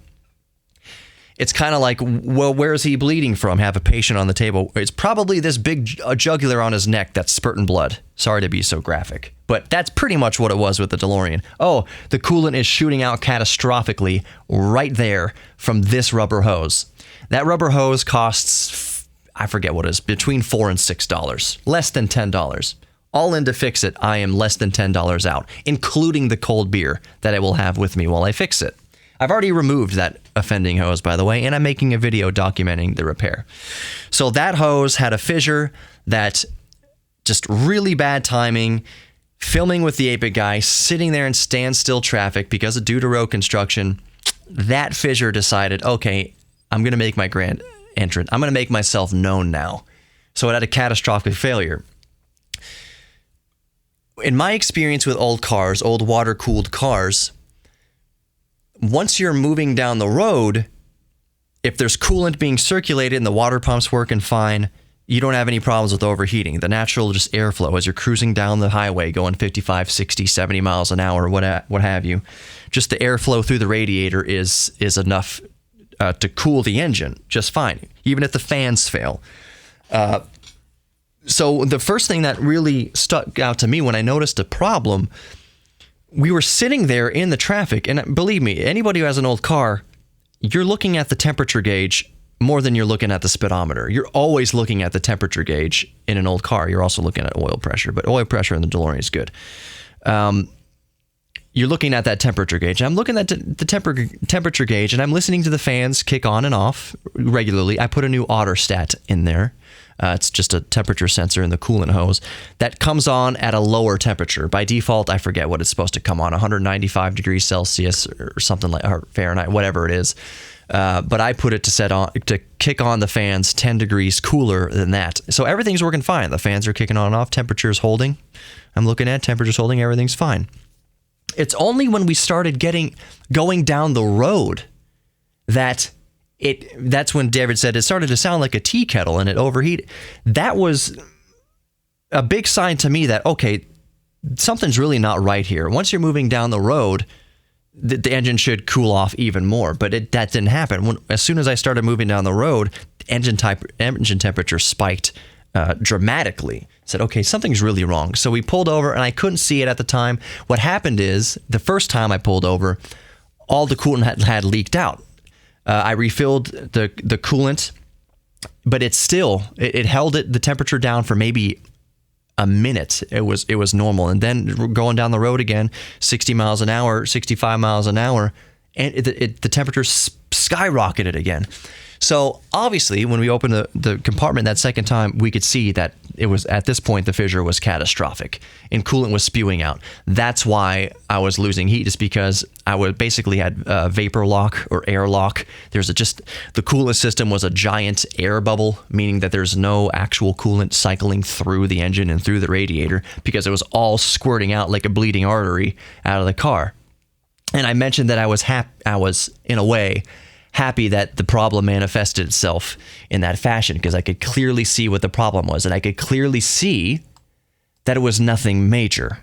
It's kind of like, well, where is he bleeding from? Have a patient on the table. It's probably this big jugular on his neck that's spurting blood. Sorry to be so graphic, but that's pretty much what it was with the DeLorean. Oh, the coolant is shooting out catastrophically right there from this rubber hose. That rubber hose costs, I forget what it is, between $4 and $6, less than $10. All in to fix it, I am less than $10 out, including the cold beer that I will have with me while I fix it. I've already removed that offending hose, by the way, and I'm making a video documenting the repair. So that hose had a fissure that just really bad timing, filming with the 8-Bit Guy, sitting there in standstill traffic because of due to road construction. That fissure decided, okay, I'm going to make my grand entrance. I'm going to make myself known now. So it had a catastrophic failure. In my experience with old cars, old water-cooled cars, once you're moving down the road, if there's coolant being circulated and the water pump's working fine, you don't have any problems with overheating. The natural just airflow as you're cruising down the highway going 55, 60, 70 miles an hour, what have you, just the airflow through the radiator is enough to cool the engine just fine, even if the fans fail. So the first thing that really stuck out to me when I noticed a problem, we were sitting there in the traffic, and believe me, anybody who has an old car, you're looking at the temperature gauge more than you're looking at the speedometer. You're always looking at the temperature gauge in an old car. You're also looking at oil pressure, but oil pressure in the DeLorean is good. You're looking at that temperature gauge. I'm looking at the temperature gauge, and I'm listening to the fans kick on and off regularly. I put a new Otterstat in there. It's just a temperature sensor in the coolant hose that comes on at a lower temperature. By default, I forget what it's supposed to come on, 195 degrees Celsius or something like, or Fahrenheit, whatever it is. But I put it to kick on the fans 10 degrees cooler than that. So everything's working fine. The fans are kicking on and off. Temperature's holding. I'm looking at temperature's holding. Everything's fine. It's only when we started going down the road that's when David said it started to sound like a tea kettle and it overheated. That was a big sign to me that, okay, something's really not right here. Once you're moving down the road, the engine should cool off even more, but that didn't happen. As soon as I started moving down the road, engine temperature spiked dramatically. Said, okay, something's really wrong. So we pulled over, and I couldn't see it at the time. What happened is, the first time I pulled over, all the coolant had leaked out. I refilled the coolant, but it held the temperature down for maybe a minute. It was normal, and then going down the road again, 60 miles an hour, 65 miles an hour, and the temperature skyrocketed again. So obviously, when we opened the compartment that second time, we could see that it was, at this point, the fissure was catastrophic and coolant was spewing out. That's why I was losing heat, is because I would basically had vapor lock or air lock. The coolant system was a giant air bubble, meaning that there's no actual coolant cycling through the engine and through the radiator, because it was all squirting out like a bleeding artery out of the car. And I mentioned that I was in a way happy that the problem manifested itself in that fashion, because I could clearly see what the problem was, and I could clearly see that it was nothing major.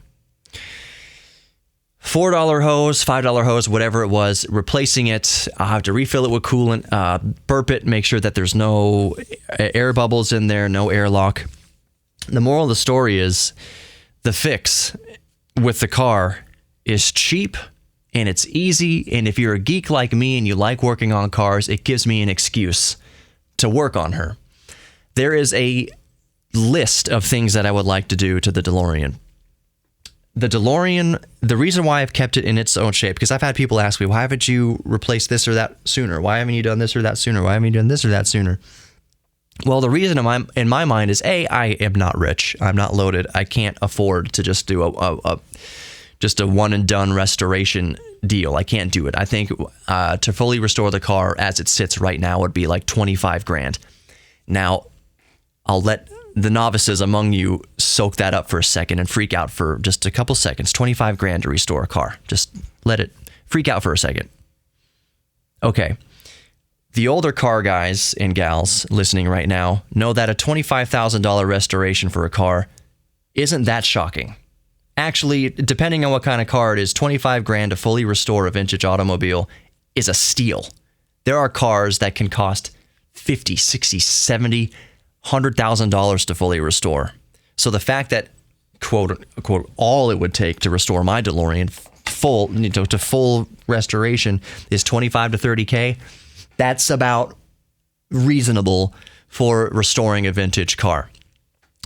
$4 hose, $5 hose, whatever it was, replacing it. I'll have to refill it with coolant, burp it, make sure that there's no air bubbles in there, no airlock. The moral of the story is the fix with the car is cheap, and it's easy, and if you're a geek like me and you like working on cars, it gives me an excuse to work on her. There is a list of things that I would like to do to the DeLorean. The DeLorean, the reason why I've kept it in its own shape, because I've had people ask me, why haven't you replaced this or that sooner? Why haven't you done this or that sooner? Why haven't you done this or that sooner? Well, the reason in my mind is, A, I am not rich. I'm not loaded. I can't afford to just do just a one and done restoration deal. I can't do it. I think to fully restore the car as it sits right now would be like $25,000. Now, I'll let the novices among you soak that up for a second and freak out for just a couple seconds. $25,000 to restore a car. Just let it freak out for a second. Okay. The older car guys and gals listening right now know that a $25,000 restoration for a car isn't that shocking. Actually, depending on what kind of car it is, $25,000 to fully restore a vintage automobile is a steal. There are cars that can cost $50,000, $60,000, $70,000, $100,000 to fully restore. So the fact that, quote unquote, all it would take to restore my DeLorean to full restoration is $25,000 to $30,000, that's about reasonable for restoring a vintage car.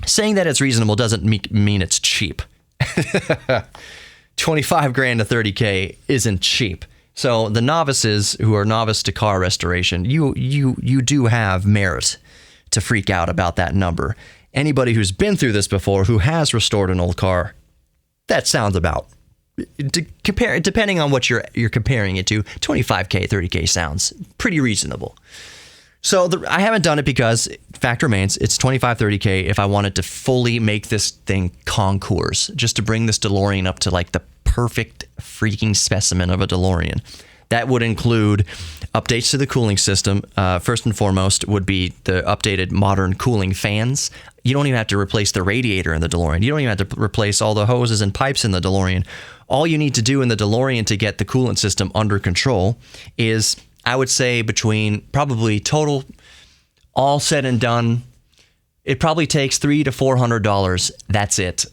Saying that it's reasonable doesn't mean it's cheap. $25,000 to $30,000 isn't cheap. So the novices who are novice to car restoration, you do have merit to freak out about that number. Anybody who's been through this before, who has restored an old car, that sounds about, depending on what you're comparing it to, $25,000, $30,000 sounds pretty reasonable. So I haven't done it because, fact remains, it's $25,000, $30,000 if I wanted to fully make this thing concours, just to bring this DeLorean up to like the perfect freaking specimen of a DeLorean. That would include updates to the cooling system. First and foremost would be the updated modern cooling fans. You don't even have to replace the radiator in the DeLorean. You don't even have to replace all the hoses and pipes in the DeLorean. All you need to do in the DeLorean to get the coolant system under control is, I would say, between probably total, all said and done, it probably takes $300 to $400. That's it,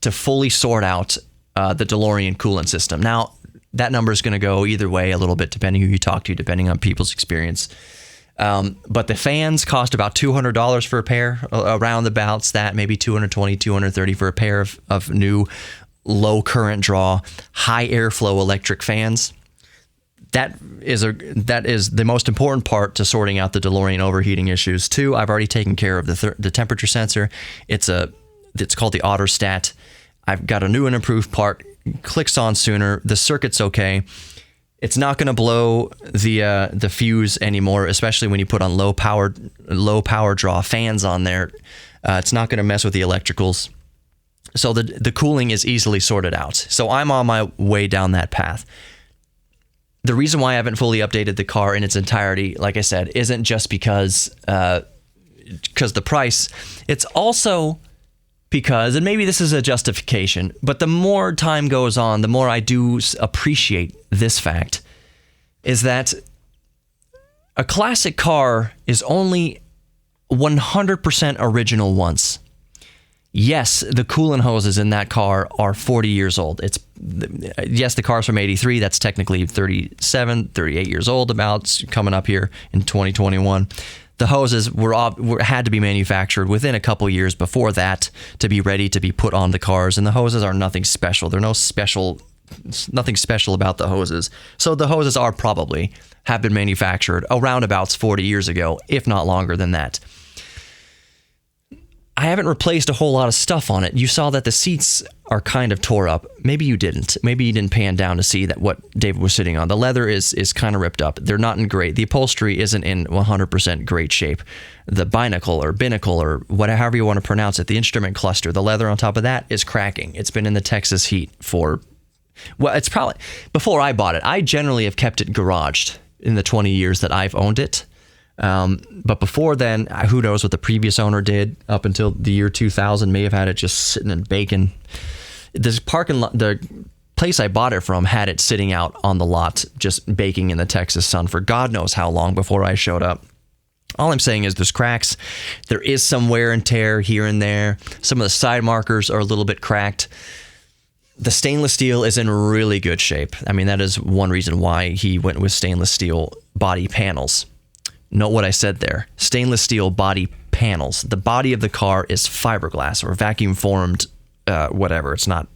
to fully sort out the DeLorean coolant system. Now, that number is going to go either way a little bit, depending who you talk to, depending on people's experience. But the fans cost about $200 for a pair, around abouts that, maybe $220, $230 for a pair of new low current draw, high airflow electric fans. That is the most important part to sorting out the DeLorean overheating issues. Two, I've already taken care of the temperature sensor. It's called the Autostat. I've got a new and improved part. Clicks on sooner. The circuit's okay. It's not going to blow the fuse anymore, especially when you put on low power draw fans on there. It's not going to mess with the electricals. So the cooling is easily sorted out. So I'm on my way down that path. The reason why I haven't fully updated the car in its entirety, like I said, isn't just because the price. It's also because, and maybe this is a justification, but the more time goes on, the more I do appreciate this fact, is that a classic car is only 100% original once. Yes, the coolant hoses in that car are 40 years old. Yes, the car's from 83. That's technically 37, 38 years old, about coming up here in 2021. The hoses had to be manufactured within a couple years before that to be ready to be put on the cars, and the hoses are nothing special. Nothing special about the hoses. So the hoses have been manufactured around about 40 years ago, if not longer than that. I haven't replaced a whole lot of stuff on it. You saw that the seats are kind of tore up. Maybe you didn't. Maybe you didn't pan down to see that what David was sitting on. The leather is kind of ripped up. They're not in great. The upholstery isn't in 100% great shape. The binnacle or however you want to pronounce it, the instrument cluster, the leather on top of that is cracking. It's been in the Texas heat it's probably, before I bought it, I generally have kept it garaged in the 20 years that I've owned it. But before then, who knows what the previous owner did up until the year 2000, may have had it just sitting and baking. This parking lot, the place I bought it from had it sitting out on the lot, just baking in the Texas sun for God knows how long before I showed up. All I'm saying is there's cracks. There is some wear and tear here and there. Some of the side markers are a little bit cracked. The stainless steel is in really good shape. I mean, that is one reason why he went with stainless steel body panels. Note what I said there. Stainless steel body panels. The body of the car is fiberglass or vacuum formed, whatever. It's not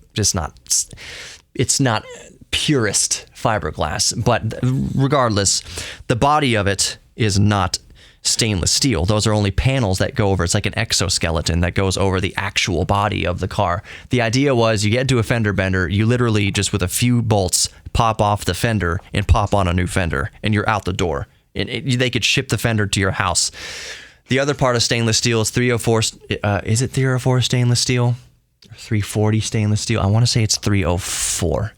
purest fiberglass. But regardless, the body of it is not stainless steel. Those are only panels that go over. It's like an exoskeleton that goes over the actual body of the car. The idea was you get to a fender bender, you literally just with a few bolts pop off the fender and pop on a new fender, and you're out the door. They could ship the fender to your house. The other part of stainless steel is 304. Is it 304 stainless steel? 340 stainless steel? I want to say it's 304.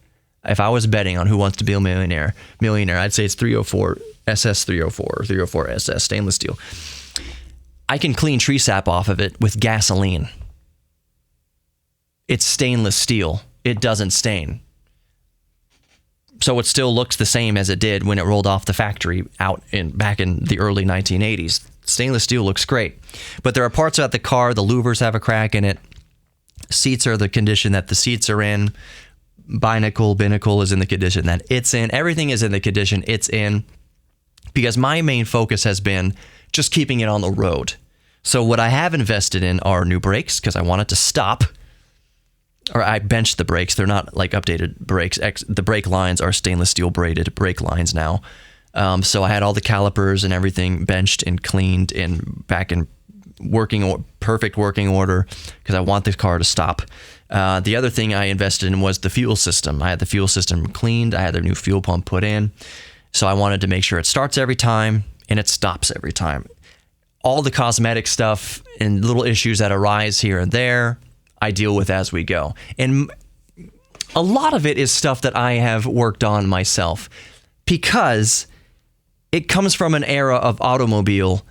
If I was betting on who wants to be a millionaire, I'd say it's 304 SS 304 or 304 SS stainless steel. I can clean tree sap off of it with gasoline. It's stainless steel. It doesn't stain. So it still looks the same as it did when it rolled off the factory back in the early 1980s. Stainless steel looks great. But there are parts about the car, the louvers have a crack in it. Seats are the condition that the seats are in. Binnacle is in the condition that it's in. Everything is in the condition it's in. Because my main focus has been just keeping it on the road. So what I have invested in are new brakes because I want it to stop. Or I benched the brakes. They're not like updated brakes. The brake lines are stainless steel braided brake lines now. So I had all the calipers and everything benched and cleaned and back in perfect working order because I want this car to stop. The other thing I invested in was the fuel system. I had the fuel system cleaned. I had the new fuel pump put in. So I wanted to make sure it starts every time and it stops every time. All the cosmetic stuff and little issues that arise here and there, I deal with as we go. And a lot of it is stuff that I have worked on myself because it comes from an era of automobile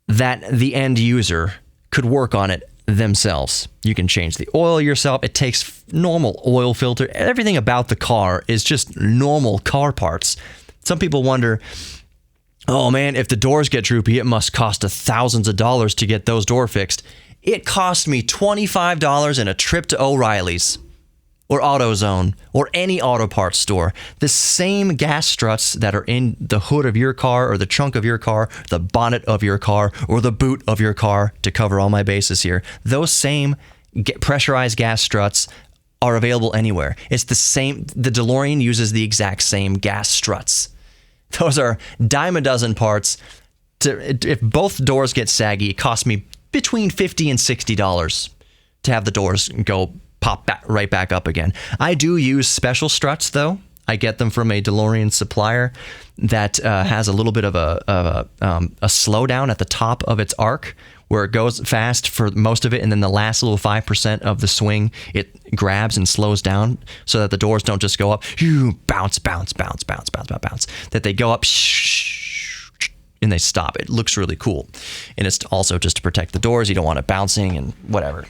that the end user could work on it themselves. You can change the oil yourself. It takes normal oil filter. Everything about the car is just normal car parts. Some people wonder, oh man, if the doors get droopy, it must cost thousands of dollars to get those doors fixed. It cost me $25 in a trip to O'Reilly's or AutoZone or any auto parts store. The same gas struts that are in the hood of your car or the trunk of your car, the bonnet of your car, or the boot of your car, to cover all my bases here, those same pressurized gas struts are available anywhere. It's the same. The DeLorean uses the exact same gas struts. Those are dime a dozen parts. If both doors get saggy, it costs me between $50 and $60 to have the doors go pop right back up again. I do use special struts, though. I get them from a DeLorean supplier that has a little bit of a slowdown at the top of its arc, where it goes fast for most of it, and then the last little 5% of the swing, it grabs and slows down so that the doors don't just go up, bounce, bounce, bounce, bounce, bounce, bounce, bounce, that they go up, and they stop. It looks really cool. And it's also just to protect the doors. You don't want it bouncing and whatever.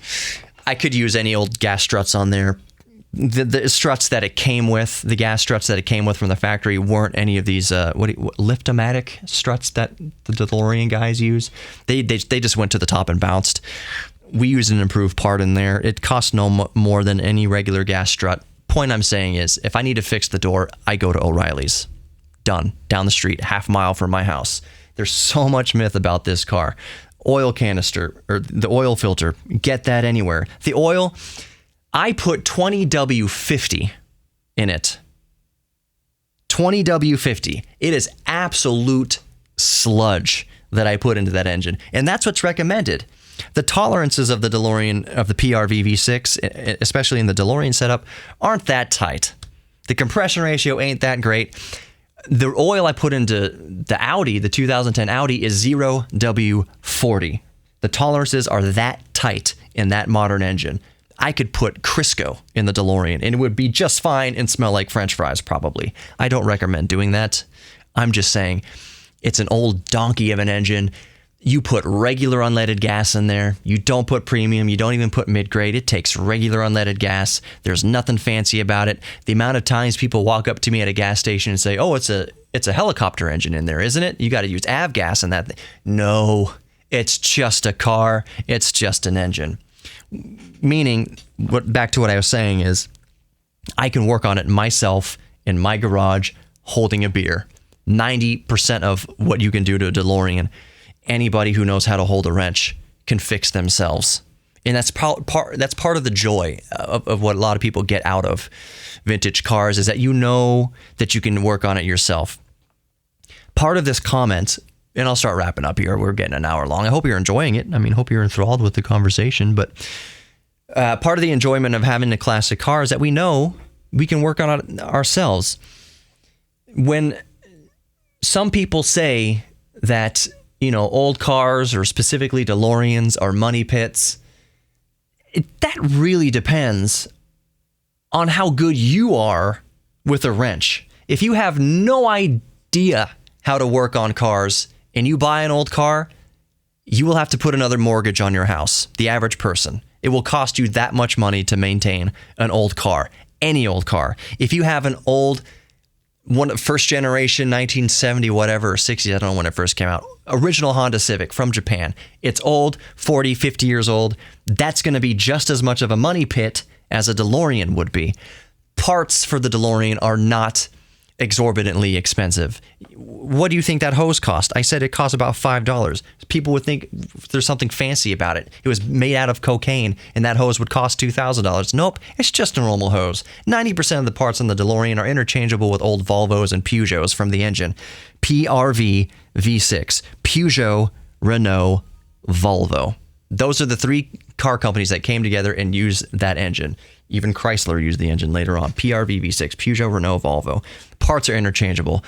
I could use any old gas struts on there. The struts that it came with, the gas struts that it came with from the factory weren't any of these Lift-O-Matic struts that the DeLorean guys use. They just went to the top and bounced. We used an improved part in there. It costs no more than any regular gas strut. Point I'm saying is, if I need to fix the door, I go to O'Reilly's. Done. Down the street, half mile from my house. There's so much myth about this car. Oil canister, or the oil filter, get that anywhere. The oil, I put 20W50 in it. 20W50. It is absolute sludge that I put into that engine. And that's what's recommended. The tolerances of the DeLorean, of the PRV V6, especially in the DeLorean setup, aren't that tight. The compression ratio ain't that great. The oil I put into the Audi, the 2010 Audi, is 0W40. The tolerances are that tight in that modern engine. I could put Crisco in the DeLorean and it would be just fine and smell like French fries, probably. I don't recommend doing that. I'm just saying it's an old donkey of an engine. You put regular unleaded gas in there. You don't put premium. You don't even put mid-grade. It takes regular unleaded gas. There's nothing fancy about it. The amount of times people walk up to me at a gas station and say, oh, it's a helicopter engine in there, isn't it? You got to use avgas in that. No, it's just a car. It's just an engine. Meaning, back to what I was saying is, I can work on it myself in my garage holding a beer. 90% of what you can do to a DeLorean, anybody who knows how to hold a wrench can fix themselves. And that's part of the joy of what a lot of people get out of vintage cars, is that you know that you can work on it yourself. Part of this comment, and I'll start wrapping up here. We're getting an hour long. I hope you're enjoying it. I mean, hope you're enthralled with the conversation. But part of the enjoyment of having a classic car is that we know we can work on it ourselves. When some people say that old cars or specifically DeLoreans are money pits. That really depends on how good you are with a wrench. If you have no idea how to work on cars and you buy an old car, you will have to put another mortgage on your house. The average person. It will cost you that much money to maintain an old car, any old car. If you have an old first generation 1970 whatever or 60s, I don't know when it first came out, original Honda Civic from Japan. It's old, 40, 50 years old. That's going to be just as much of a money pit as a DeLorean would be. Parts for the DeLorean are not exorbitantly expensive. What do you think that hose cost? I said it cost about $5. People would think there's something fancy about it. It was made out of cocaine and that hose would cost $2,000. Nope, it's just a normal hose. 90% of the parts on the DeLorean are interchangeable with old Volvos and Peugeots from the engine. PRV V6, Peugeot, Renault, Volvo. Those are the three car companies that came together and used that engine. Even Chrysler used the engine later on. PRV V6, Peugeot, Renault, Volvo. Parts are interchangeable.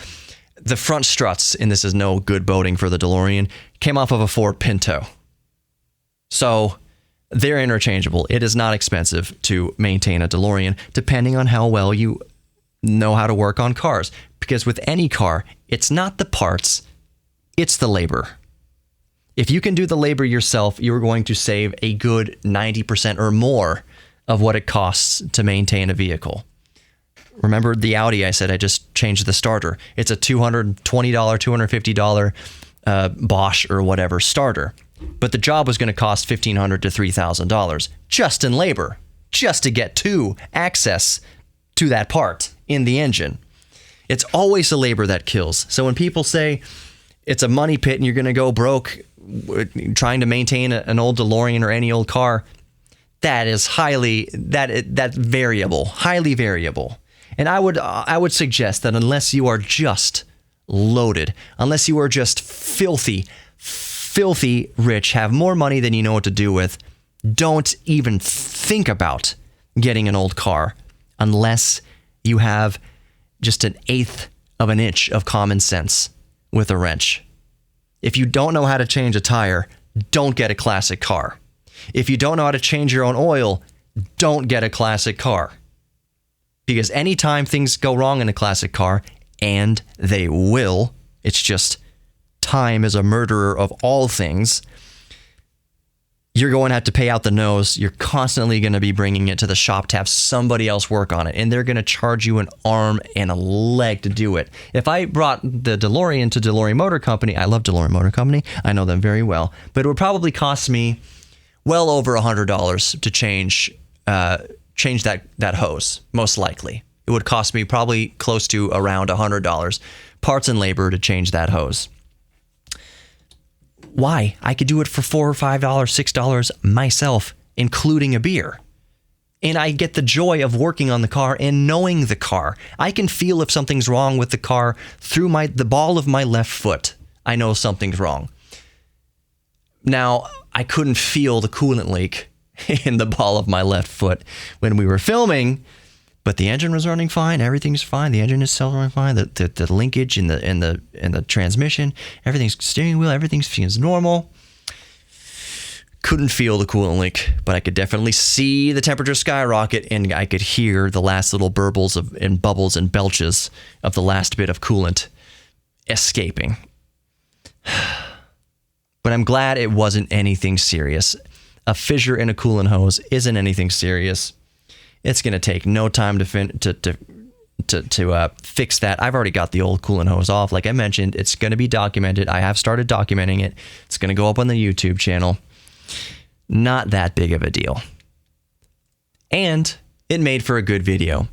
The front struts, and this is no good boating for the DeLorean, came off of a Ford Pinto. So they're interchangeable. It is not expensive to maintain a DeLorean, depending on how well you know how to work on cars. Because with any car, it's not the parts, it's the labor. If you can do the labor yourself, you're going to save a good 90% or more of what it costs to maintain a vehicle. Remember the Audi I said I just changed the starter. It's a $220, $250 Bosch or whatever starter. But the job was going to cost $1,500 to $3,000 just in labor, just to get to access to that part in the engine. It's always the labor that kills. So when people say it's a money pit and you're going to go broke trying to maintain an old DeLorean or any old car, that is that's variable, highly variable. And I would suggest that unless you are just loaded, unless you are just filthy rich, have more money than you know what to do with, don't even think about getting an old car unless you have just 1/8 of an inch of common sense with a wrench. If you don't know how to change a tire, don't get a classic car. If you don't know how to change your own oil, don't get a classic car. Because anytime things go wrong in a classic car, and they will, it's just time is a murderer of all things, you're going to have to pay out the nose. You're constantly going to be bringing it to the shop to have somebody else work on it, and they're going to charge you an arm and a leg to do it. If I brought the DeLorean to Delorean Motor Company, I love Delorean Motor Company, I know them very well, but it would probably cost me well over $100 to change that hose, most likely. It would cost me probably close to around $100, parts and labor to change that hose. Why? I could do it for $4 or $5, $6 myself, including a beer. And I get the joy of working on the car and knowing the car. I can feel if something's wrong with the car through the ball of my left foot. I know something's wrong. Now, I couldn't feel the coolant leak in the ball of my left foot when we were filming, but the engine was running fine. Everything's fine. The engine is still running fine. The linkage in the transmission, everything's steering wheel, everything feels normal. Couldn't feel the coolant leak, but I could definitely see the temperature skyrocket, and I could hear the last little burbles and bubbles and belches of the last bit of coolant escaping. But I'm glad it wasn't anything serious. A fissure in a coolant hose isn't anything serious. It's going to take no time to fix that. I've already got the old coolant hose off. Like I mentioned, it's going to be documented. I have started documenting it. It's going to go up on the YouTube channel. Not that big of a deal. And it made for a good video.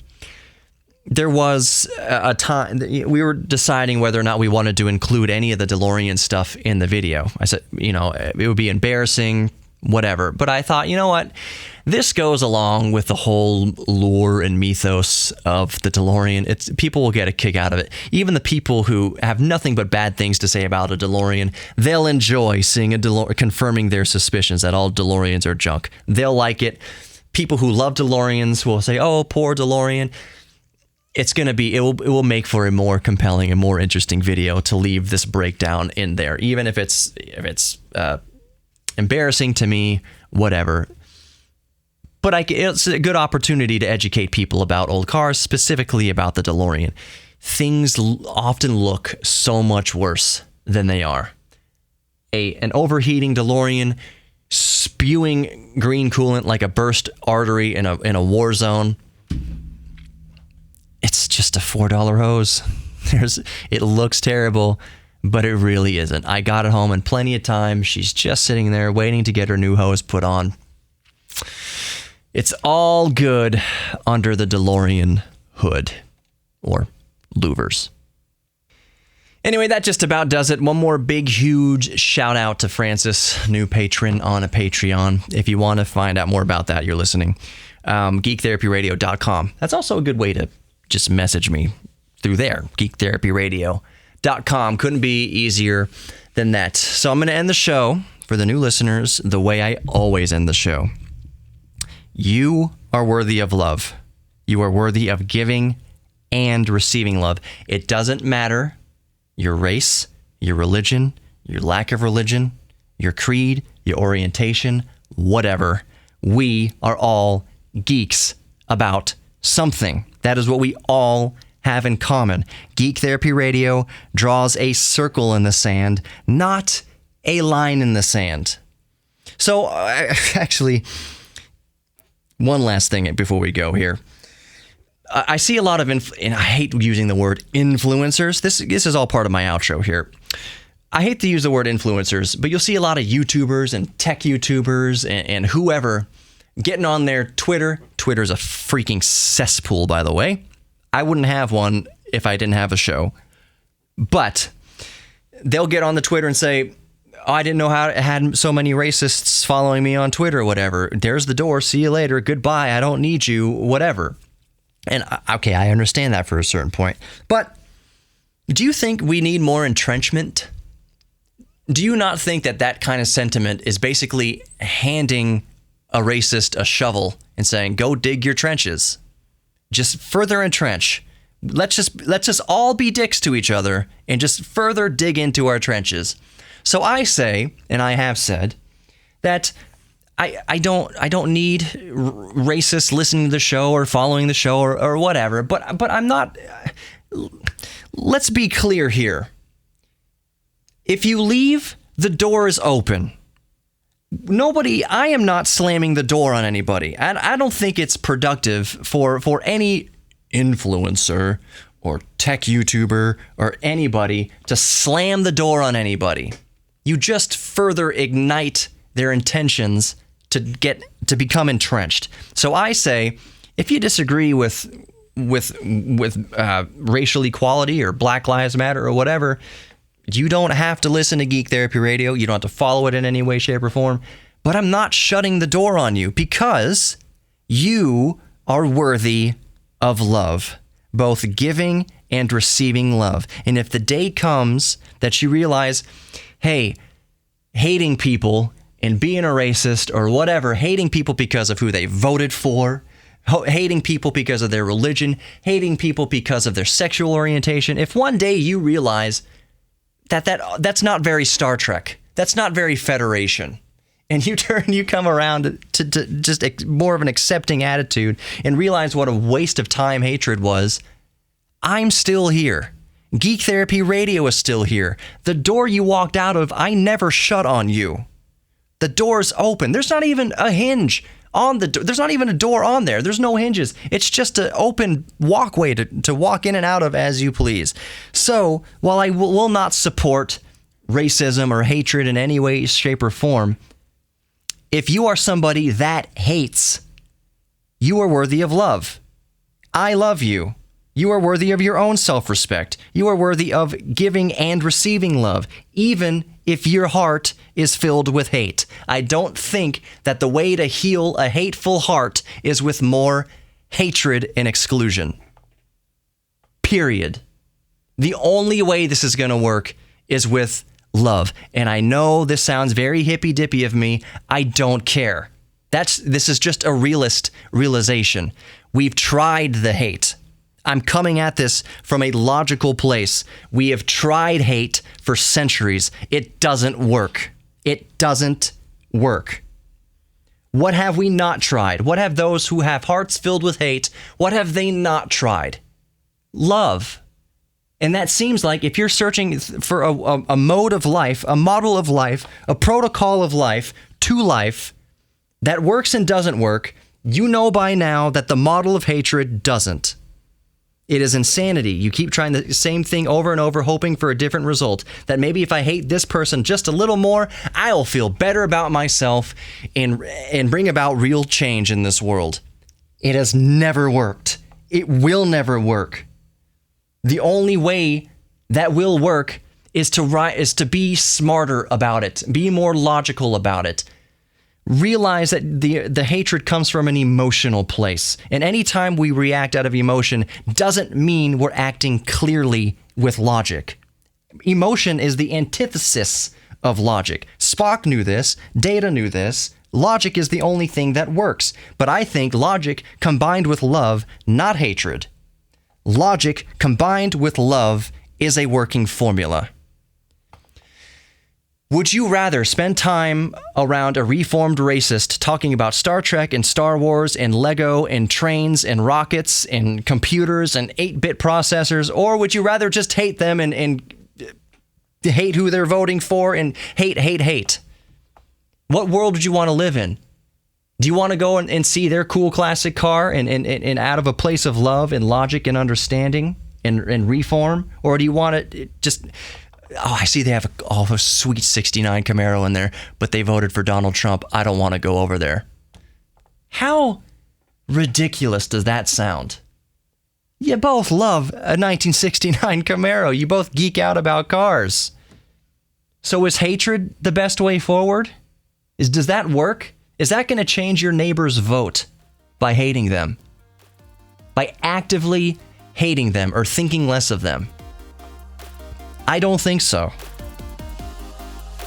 There was a time we were deciding whether or not we wanted to include any of the DeLorean stuff in the video. I said, it would be embarrassing, whatever. But I thought, you know what? This goes along with the whole lure and mythos of the DeLorean. People will get a kick out of it. Even the people who have nothing but bad things to say about a DeLorean, they'll enjoy seeing a DeLorean, confirming their suspicions that all DeLoreans are junk. They'll like it. People who love DeLoreans will say, oh, poor DeLorean. it will make for a more compelling and more interesting video to leave this breakdown in there, even if it's embarrassing to me, whatever. But it's a good opportunity to educate people about old cars, specifically about the DeLorean. Things often look so much worse than they are. An overheating DeLorean spewing green coolant like a burst artery in a war zone. It's just a $4 hose. It looks terrible, but it really isn't. I got it home in plenty of time. She's just sitting there waiting to get her new hose put on. It's all good under the DeLorean hood, or louvers. Anyway, that just about does it. One more big, huge shout out to Francis, new patron on a Patreon. If you want to find out more about that, you're listening. geektherapyradio.com. That's also a good way to just message me through there. geektherapyradio.com. Couldn't be easier than that. So I'm going to end the show for the new listeners the way I always end the show. You are worthy of love. You are worthy of giving and receiving love. It doesn't matter your race, your religion, your lack of religion, your creed, your orientation, whatever. We are all geeks about something. That is what we all have in common. Geek Therapy Radio draws a circle in the sand, not a line in the sand. So, actually, one last thing before we go here. I see a lot of, and I hate using the word influencers. This is all part of my outro here. I hate to use the word influencers, but you'll see a lot of YouTubers and tech YouTubers and whoever getting on their Twitter. Twitter's a freaking cesspool, by the way. I wouldn't have one if I didn't have a show. But they'll get on the Twitter and say, oh, I didn't know how it had so many racists following me on Twitter or whatever. There's the door. See you later. Goodbye. I don't need you. Whatever. And okay, I understand that for a certain point. But do you think we need more entrenchment? Do you not think that kind of sentiment is basically handing a racist a shovel and saying, go dig your trenches? Just further entrench. Let's just all be dicks to each other and just further dig into our trenches. So I say, and I have said, that I don't need racists listening to the show or following the show or whatever, but I'm not. Let's be clear here. If you leave, the door is open. I am not slamming the door on anybody. I don't think it's productive for any influencer or tech YouTuber or anybody to slam the door on anybody. You just further ignite their intentions to become entrenched. So I say, if you disagree with racial equality or Black Lives Matter or whatever, you don't have to listen to Geek Therapy Radio. You don't have to follow it in any way, shape, or form. But I'm not shutting the door on you because you are worthy of love, both giving and receiving love. And if the day comes that you realize, hey, hating people and being a racist or whatever, hating people because of who they voted for, hating people because of their religion, hating people because of their sexual orientation, if one day you realize that's not very Star Trek, that's not very Federation, and you come around to just more of an accepting attitude and realize what a waste of time hatred was, I'm still here. Geek Therapy Radio is still here. The door you walked out of, I never shut on you. The door's open. There's not even a hinge on the door. There's not even a door on there. There's no hinges. It's just an open walkway to walk in and out of as you please. So while I will not support racism or hatred in any way, shape, or form, if you are somebody that hates, you are worthy of love. I love you. You are worthy of your own self-respect. You are worthy of giving and receiving love, even if your heart is filled with hate. I don't think that the way to heal a hateful heart is with more hatred and exclusion. Period. The only way this is going to work is with love. And I know this sounds very hippy-dippy of me. I don't care. This is just a realization. We've tried the hate. I'm coming at this from a logical place. We have tried hate for centuries. It doesn't work. It doesn't work. What have we not tried? What have those who have hearts filled with hate, what have they not tried? Love. And that seems like if you're searching for a mode of life, a model of life, a protocol of life, to life, that works and doesn't work, you know by now that the model of hatred doesn't. It is insanity. You keep trying the same thing over and over, hoping for a different result. That maybe if I hate this person just a little more, I'll feel better about myself and bring about real change in this world. It has never worked. It will never work. The only way that will work is to be smarter about it, be more logical about it. Realize that the hatred comes from an emotional place. And anytime we react out of emotion doesn't mean we're acting clearly with logic. Emotion is the antithesis of logic. Spock knew this. Data knew this. Logic is the only thing that works. But I think logic combined with love, not hatred. Logic combined with love is a working formula. Would you rather spend time around a reformed racist talking about Star Trek and Star Wars and Lego and trains and rockets and computers and 8-bit processors, or would you rather just hate them and hate who they're voting for and hate? What world would you want to live in? Do you want to go and see their cool classic car and out of a place of love and logic and understanding and reform? Or do you want to just... Oh, I see they have a sweet 69 Camaro in there, but they voted for Donald Trump. I don't want to go over there. How ridiculous does that sound? You both love a 1969 Camaro. You both geek out about cars. So is hatred the best way forward? Does that work? Is that going to change your neighbor's vote by hating them? By actively hating them or thinking less of them? I don't think so.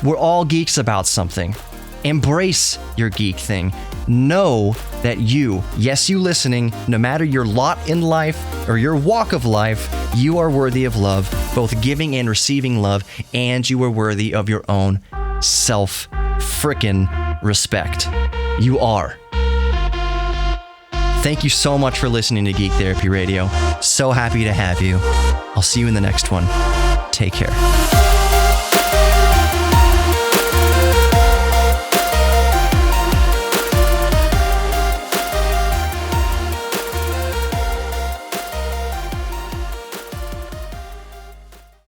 We're all geeks about something. Embrace your geek thing. Know that you listening, no matter your lot in life or your walk of life, you are worthy of love, both giving and receiving love, and you are worthy of your own self-frickin' respect. You are. Thank you so much for listening to Geek Therapy Radio. So happy to have you. I'll see you in the next one. Take care.